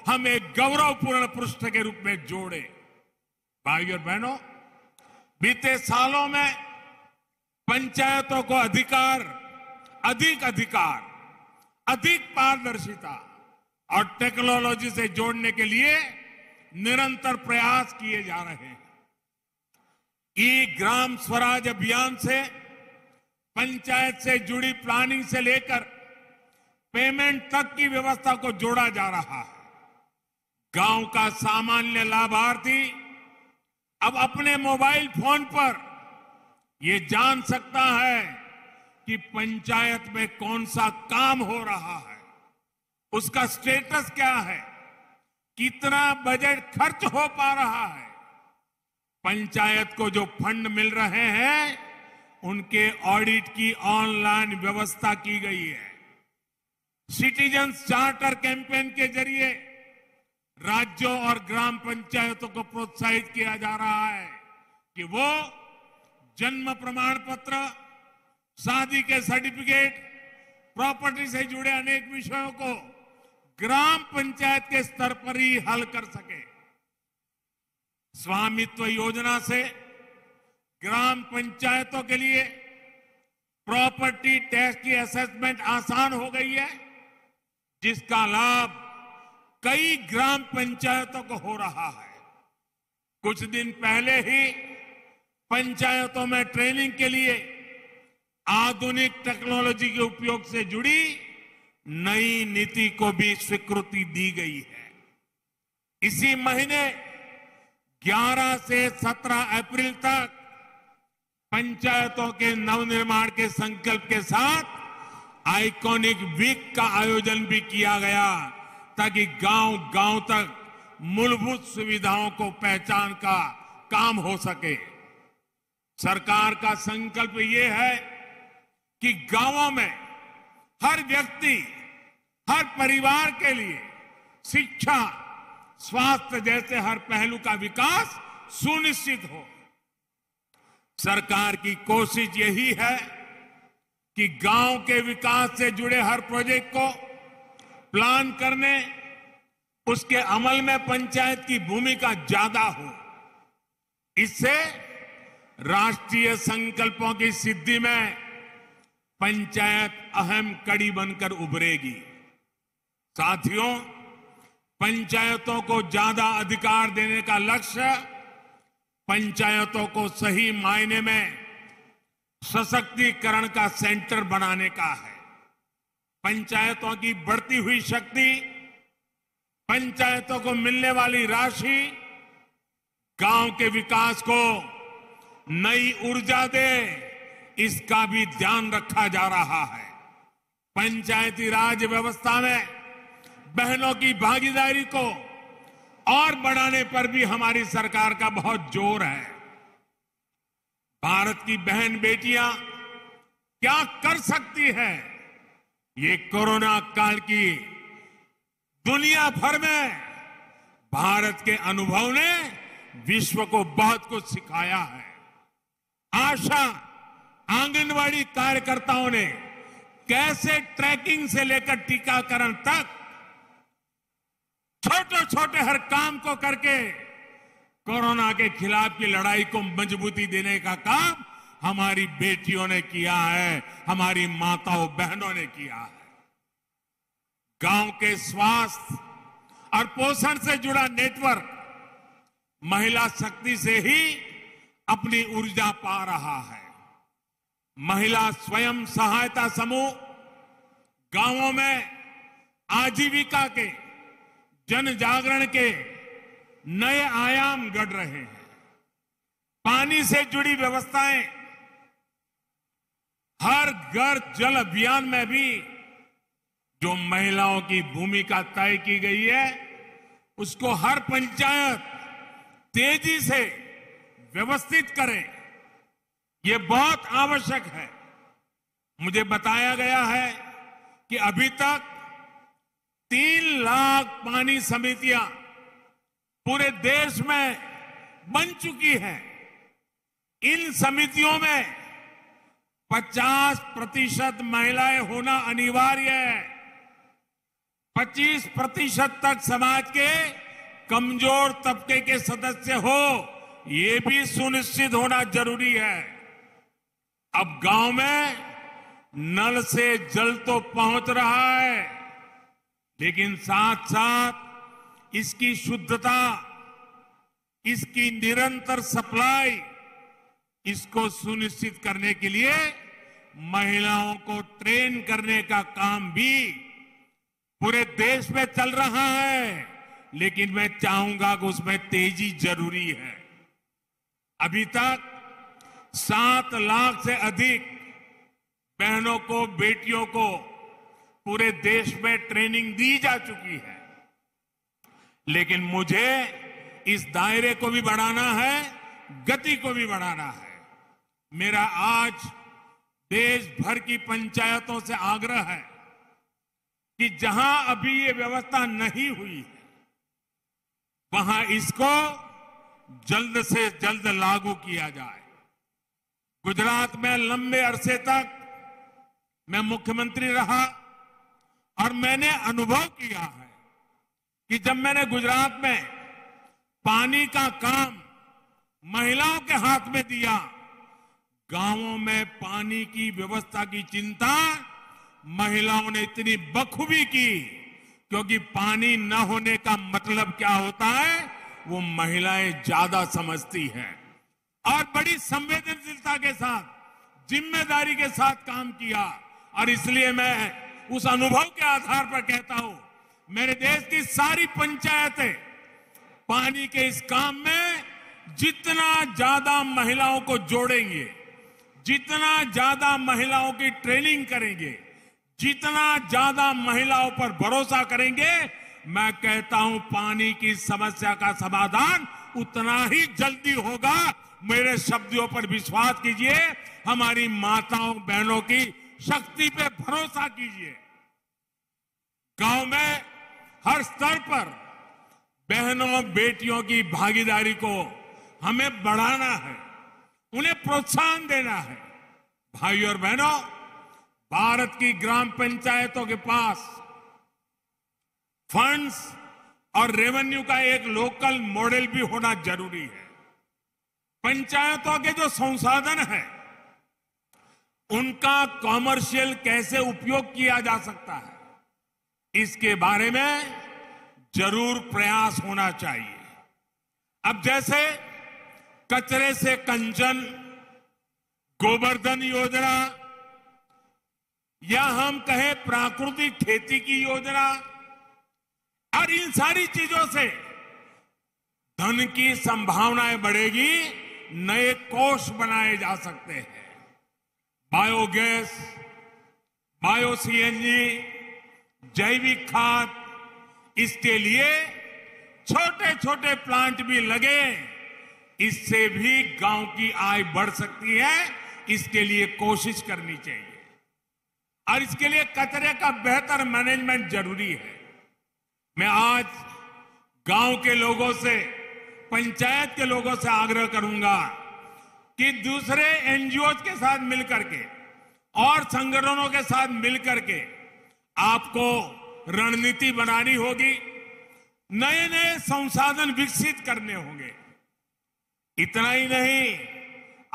हम एक गौरवपूर्ण पृष्ठ के रूप में जोड़ें। भाइयों और बहनों, बीते सालों में पंचायतों को अधिक अधिकार, अधिक पारदर्शिता और टेक्नोलॉजी से जोड़ने के लिए निरंतर प्रयास किए जा रहे हैं। ई ग्राम स्वराज अभियान से पंचायत से जुड़ी प्लानिंग से लेकर पेमेंट तक की व्यवस्था को जोड़ा जा रहा है। गांव का सामान्य लाभार्थी अब अपने मोबाइल फोन पर ये जान सकता है कि पंचायत में कौन सा काम हो रहा है, उसका स्टेटस क्या है, कितना बजट खर्च हो पा रहा है। पंचायत को जो फंड मिल रहे हैं, उनके ऑडिट की ऑनलाइन व्यवस्था की गई है। सिटीजन्स चार्टर कैंपेन के जरिए राज्यों और ग्राम पंचायतों को प्रोत्साहित किया जा रहा है कि वो जन्म प्रमाण पत्र, शादी के सर्टिफिकेट, प्रॉपर्टी से जुड़े अनेक विषयों को ग्राम पंचायत के स्तर पर ही हल कर सके। स्वामित्व योजना से ग्राम पंचायतों के लिए प्रॉपर्टी टैक्स की असेसमेंट आसान हो गई है, जिसका लाभ कई ग्राम पंचायतों को हो रहा है। कुछ दिन पहले ही पंचायतों में ट्रेनिंग के लिए आधुनिक टेक्नोलॉजी के उपयोग से जुड़ी नई नीति को भी स्वीकृति दी गई है। इसी महीने 11 से 17 अप्रैल तक पंचायतों के नवनिर्माण के संकल्प के साथ आइकॉनिक वीक का आयोजन भी किया गया, ताकि गांव-गांव तक मूलभूत सुविधाओं को पहचान का काम हो सके। सरकार का संकल्प ये है कि गांवों में हर व्यक्ति, हर परिवार के लिए शिक्षा, स्वास्थ्य जैसे हर पहलू का विकास सुनिश्चित हो। सरकार की कोशिश यही है कि गांव के विकास से जुड़े हर प्रोजेक्ट को प्लान करने, उसके अमल में पंचायत की भूमिका ज्यादा हो। इससे राष्ट्रीय संकल्पों की सिद्धि में पंचायत अहम कड़ी बनकर उभरेगी। साथियों, पंचायतों को ज्यादा अधिकार देने का लक्ष्य पंचायतों को सही मायने में सशक्तिकरण का सेंटर बनाने का है। पंचायतों की बढ़ती हुई शक्ति, पंचायतों को मिलने वाली राशि गांव के विकास को नई ऊर्जा दे, इसका भी ध्यान रखा जा रहा है। पंचायती राज व्यवस्था में बहनों की भागीदारी को और बढ़ाने पर भी हमारी सरकार का बहुत जोर है। भारत की बहन बेटियां क्या कर सकती हैं, ये कोरोना काल की दुनिया भर में भारत के अनुभव ने विश्व को बहुत कुछ सिखाया है। आशा आंगनवाड़ी कार्यकर्ताओं ने कैसे ट्रैकिंग से लेकर टीकाकरण तक छोटे छोटे हर काम को करके कोरोना के खिलाफ की लड़ाई को मजबूती देने का काम हमारी बेटियों ने किया है, हमारी माताओं बहनों ने किया है। गांव के स्वास्थ्य और पोषण से जुड़ा नेटवर्क महिला शक्ति से ही अपनी ऊर्जा पा रहा है। महिला स्वयं सहायता समूह गांवों में आजीविका के, जन जागरण के नए आयाम गढ़ रहे हैं। पानी से जुड़ी व्यवस्थाएं, हर घर जल अभियान में भी जो महिलाओं की भूमिका तय की गई है, उसको हर पंचायत तेजी से व्यवस्थित करे, ये बहुत आवश्यक है। मुझे बताया गया है कि अभी तक 3 लाख पानी समितियां पूरे देश में बन चुकी हैं। इन समितियों में 50% महिलाएं होना अनिवार्य है। 25% तक समाज के कमजोर तबके के सदस्य हो, ये भी सुनिश्चित होना जरूरी है। अब गांव में नल से जल तो पहुंच रहा है, लेकिन साथ साथ इसकी शुद्धता, इसकी निरंतर सप्लाई, इसको सुनिश्चित करने के लिए महिलाओं को ट्रेन करने का काम भी पूरे देश में चल रहा है। लेकिन मैं चाहूंगा कि उसमें तेजी जरूरी है। अभी तक 7 लाख से अधिक बहनों को, बेटियों को पूरे देश में ट्रेनिंग दी जा चुकी है। लेकिन मुझे इस दायरे को भी बढ़ाना है, गति को भी बढ़ाना है। मेरा आज देश भर की पंचायतों से आग्रह है कि जहां अभी ये व्यवस्था नहीं हुई है, वहां इसको जल्द से जल्द लागू किया जाए। गुजरात में लंबे अरसे तक मैं मुख्यमंत्री रहा और मैंने अनुभव किया है कि जब मैंने गुजरात में पानी का काम महिलाओं के हाथ में दिया, गांवों में पानी की व्यवस्था की चिंता महिलाओं ने इतनी बखूबी की, क्योंकि पानी न होने का मतलब क्या होता है वो महिलाएं ज्यादा समझती हैं। और बड़ी संवेदनशीलता के साथ, जिम्मेदारी के साथ काम किया। और इसलिए मैं उस अनुभव के आधार पर कहता हूं, मेरे देश की सारी पंचायतें पानी के इस काम में जितना ज्यादा महिलाओं को जोड़ेंगे, जितना ज्यादा महिलाओं की ट्रेनिंग करेंगे, जितना ज्यादा महिलाओं पर भरोसा करेंगे, मैं कहता हूं पानी की समस्या का समाधान उतना ही जल्दी होगा। मेरे शब्दों पर विश्वास कीजिए, हमारी माताओं बहनों की शक्ति पे भरोसा कीजिए। गांव में हर स्तर पर बहनों बेटियों की भागीदारी को हमें बढ़ाना है, उन्हें प्रोत्साहन देना है। भाइयों और बहनों, भारत की ग्राम पंचायतों के पास फंड्स और रेवेन्यू का एक लोकल मॉडल भी होना जरूरी है। पंचायतों के जो संसाधन हैं, उनका कॉमर्शियल कैसे उपयोग किया जा सकता है, इसके बारे में जरूर प्रयास होना चाहिए। अब जैसे कचरे से कंचन, गोवर्धन योजना, या हम कहें प्राकृतिक खेती की योजना, और इन सारी चीजों से धन की संभावनाएं बढ़ेगी, नए कोष बनाए जा सकते हैं। बायोगैस, बायो सीएनजी, जैविक खाद, इसके लिए छोटे छोटे प्लांट भी लगे, इससे भी गांव की आय बढ़ सकती है। इसके लिए कोशिश करनी चाहिए और इसके लिए कचरे का बेहतर मैनेजमेंट जरूरी है। मैं आज गांव के लोगों से, पंचायत के लोगों से आग्रह करूंगा कि दूसरे एनजीओ के साथ मिलकर के और संगठनों के साथ मिलकर के आपको रणनीति बनानी होगी, नए नए संसाधन विकसित करने होंगे। इतना ही नहीं,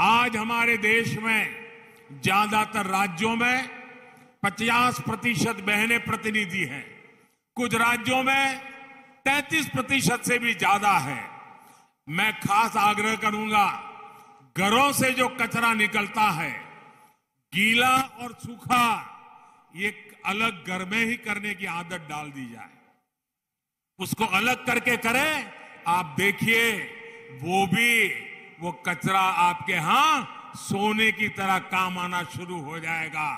आज हमारे देश में ज्यादातर राज्यों में 50% बहनें प्रतिनिधि हैं, कुछ राज्यों में 33% से भी ज्यादा है। मैं खास आग्रह करूंगा, घरों से जो कचरा निकलता है, गीला और सूखा, ये अलग घर में ही करने की आदत डाल दी जाए। उसको अलग करके करें, आप देखिए वो कचरा आपके यहां सोने की तरह काम आना शुरू हो जाएगा।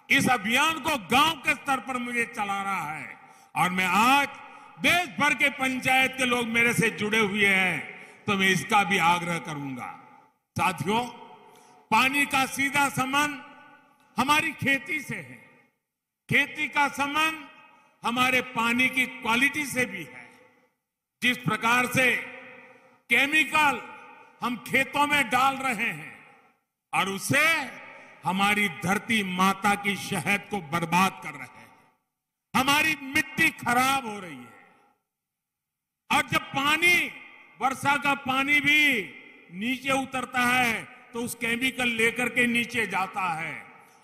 इस अभियान को गांव के स्तर पर मुझे चलाना है और मैं आज देश भर के पंचायत के लोग मेरे से जुड़े हुए हैं, तो मैं इसका भी आग्रह करूंगा। साथियों, पानी का सीधा संबंध हमारी खेती से है, खेती का संबंध हमारे पानी की क्वालिटी से भी है। जिस प्रकार से केमिकल हम खेतों में डाल रहे हैं और उससे हमारी धरती माता की शहद को बर्बाद कर रहे हैं, हमारी मिट्टी खराब हो रही है। और जब पानी, वर्षा का पानी भी नीचे उतरता है तो उस केमिकल लेकर के नीचे जाता है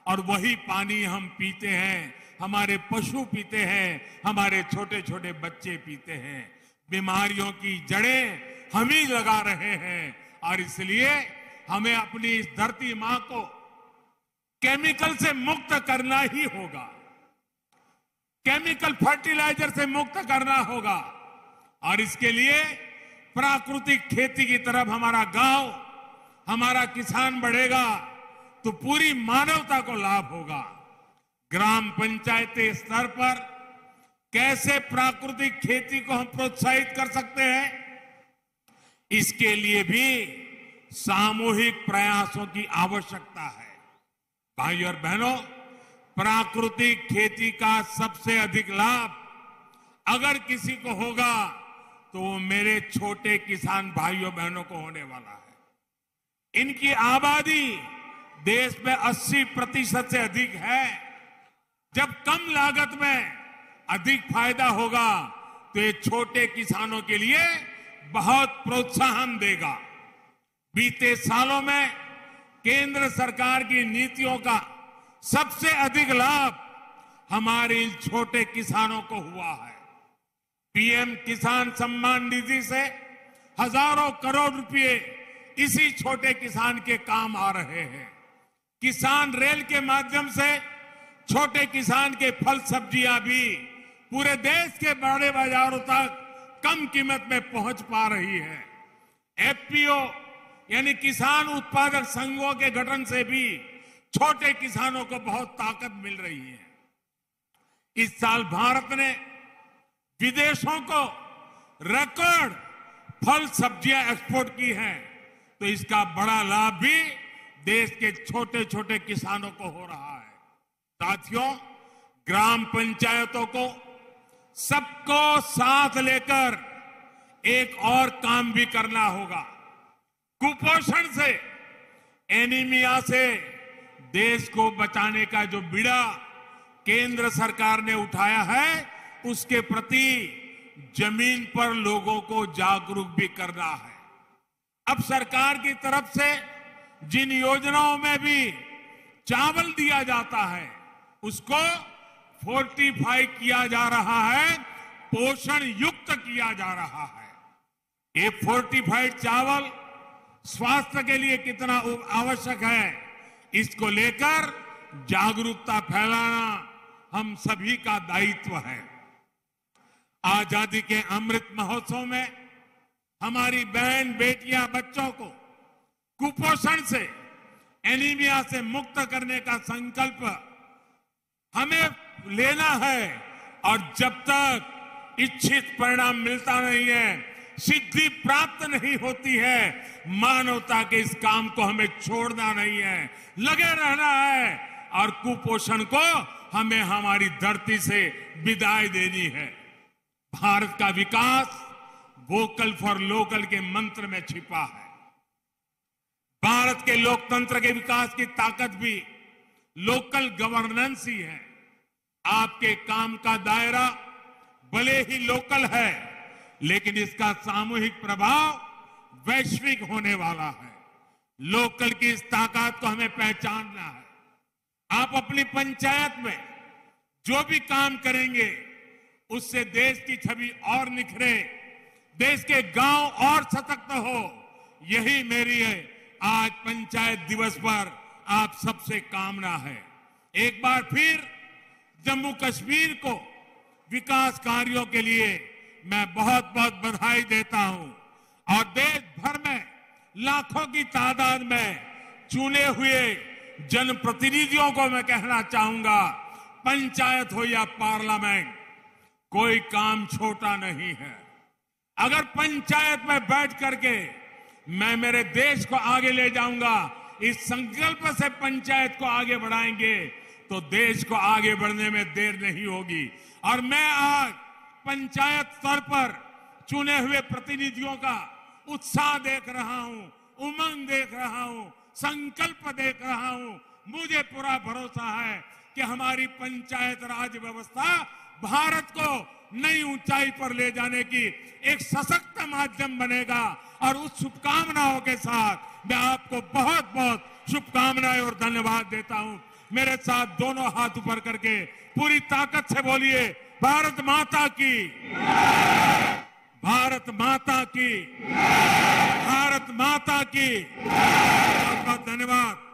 और वही पानी हम पीते हैं, हमारे पशु पीते हैं, हमारे छोटे छोटे बच्चे पीते हैं। बीमारियों की जड़ें हम ही लगा रहे हैं और इसलिए हमें अपनी इस धरती मां को केमिकल से मुक्त करना ही होगा, केमिकल फर्टिलाइजर से मुक्त करना होगा। और इसके लिए प्राकृतिक खेती की तरफ हमारा गांव, हमारा किसान बढ़ेगा तो पूरी मानवता को लाभ होगा। ग्राम पंचायती स्तर पर कैसे प्राकृतिक खेती को हम प्रोत्साहित कर सकते हैं, इसके लिए भी सामूहिक प्रयासों की आवश्यकता है। भाइयों और बहनों, प्राकृतिक खेती का सबसे अधिक लाभ अगर किसी को होगा तो वो मेरे छोटे किसान भाइयों बहनों को होने वाला है। इनकी आबादी देश में 80% से अधिक है। जब कम लागत में अधिक फायदा होगा तो ये छोटे किसानों के लिए बहुत प्रोत्साहन देगा। बीते सालों में केंद्र सरकार की नीतियों का सबसे अधिक लाभ हमारे इन छोटे किसानों को हुआ है। पीएम किसान सम्मान निधि से हजारों करोड़ रुपए इसी छोटे किसान के काम आ रहे हैं। किसान रेल के माध्यम से छोटे किसान के फल सब्जियां भी पूरे देश के बड़े बाजारों तक कम कीमत में पहुंच पा रही है। एफपीओ यानी किसान उत्पादक संघों के गठन से भी छोटे किसानों को बहुत ताकत मिल रही है। इस साल भारत ने विदेशों को रिकॉर्ड फल सब्जियां एक्सपोर्ट की हैं, तो इसका बड़ा लाभ भी देश के छोटे छोटे किसानों को हो रहा है। साथियों, ग्राम पंचायतों को सबको साथ लेकर एक और काम भी करना होगा। कुपोषण से, एनीमिया से देश को बचाने का जो बीड़ा केंद्र सरकार ने उठाया है, उसके प्रति जमीन पर लोगों को जागरूक भी करना है। अब सरकार की तरफ से जिन योजनाओं में भी चावल दिया जाता है, उसको फोर्टिफाई किया जा रहा है, पोषण युक्त किया जा रहा है। ये फोर्टिफाइड चावल स्वास्थ्य के लिए कितना आवश्यक है, इसको लेकर जागरूकता फैलाना हम सभी का दायित्व है। आजादी के अमृत महोत्सव में हमारी बहन बेटियां बच्चों को कुपोषण से, एनीमिया से मुक्त करने का संकल्प हमें लेना है, और जब तक इच्छित परिणाम मिलता नहीं है, सिद्धि प्राप्त नहीं होती है, मानवता के इस काम को हमें छोड़ना नहीं है, लगे रहना है और कुपोषण को हमें हमारी धरती से विदाई देनी है। भारत का विकास वोकल फॉर लोकल के मंत्र में छिपा है। भारत के लोकतंत्र के विकास की ताकत भी लोकल गवर्नेंस ही है। आपके काम का दायरा भले ही लोकल है, लेकिन इसका सामूहिक प्रभाव वैश्विक होने वाला है। लोकल की इस ताकत को हमें पहचानना है। आप अपनी पंचायत में जो भी काम करेंगे, उससे देश की छवि और निखरे, देश के गांव और सशक्त हो, यही मेरी है आज पंचायत दिवस पर आप सबसे कामना है। एक बार फिर जम्मू कश्मीर को विकास कार्यों के लिए मैं बहुत बहुत बधाई देता हूं, और देश भर में लाखों की तादाद में चुने हुए जनप्रतिनिधियों को मैं कहना चाहूंगा, पंचायत हो या पार्लियामेंट, कोई काम छोटा नहीं है। अगर पंचायत में बैठ करके मैं मेरे देश को आगे ले जाऊंगा, इस संकल्प से पंचायत को आगे बढ़ाएंगे, तो देश को आगे बढ़ने में देर नहीं होगी। और मैं आज पंचायत स्तर पर चुने हुए प्रतिनिधियों का उत्साह देख रहा हूं, उमंग देख रहा हूं, संकल्प देख रहा हूं। मुझे पूरा भरोसा है कि हमारी पंचायत राज व्यवस्था भारत को नई ऊंचाई पर ले जाने की एक सशक्त माध्यम बनेगा। और उस शुभकामनाओं के साथ मैं आपको बहुत बहुत शुभकामनाएं और धन्यवाद देता हूं। मेरे साथ दोनों हाथ ऊपर करके पूरी ताकत से बोलिए, भारत माता की, भारत माता की, भारत माता की। बहुत बहुत धन्यवाद।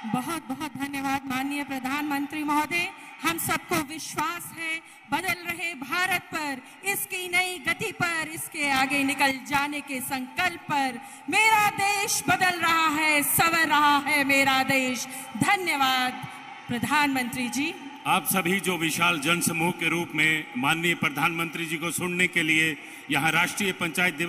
बहुत बहुत धन्यवाद माननीय प्रधानमंत्री महोदय। हम सबको विश्वास है बदल रहे भारत पर, इसकी नई गति पर, इसके आगे निकल जाने के संकल्प पर। मेरा देश बदल रहा है, संवर रहा है मेरा देश। धन्यवाद प्रधानमंत्री जी। आप सभी जो विशाल जनसमूह के रूप में माननीय प्रधानमंत्री जी को सुनने के लिए यहाँ राष्ट्रीय पंचायत दिवस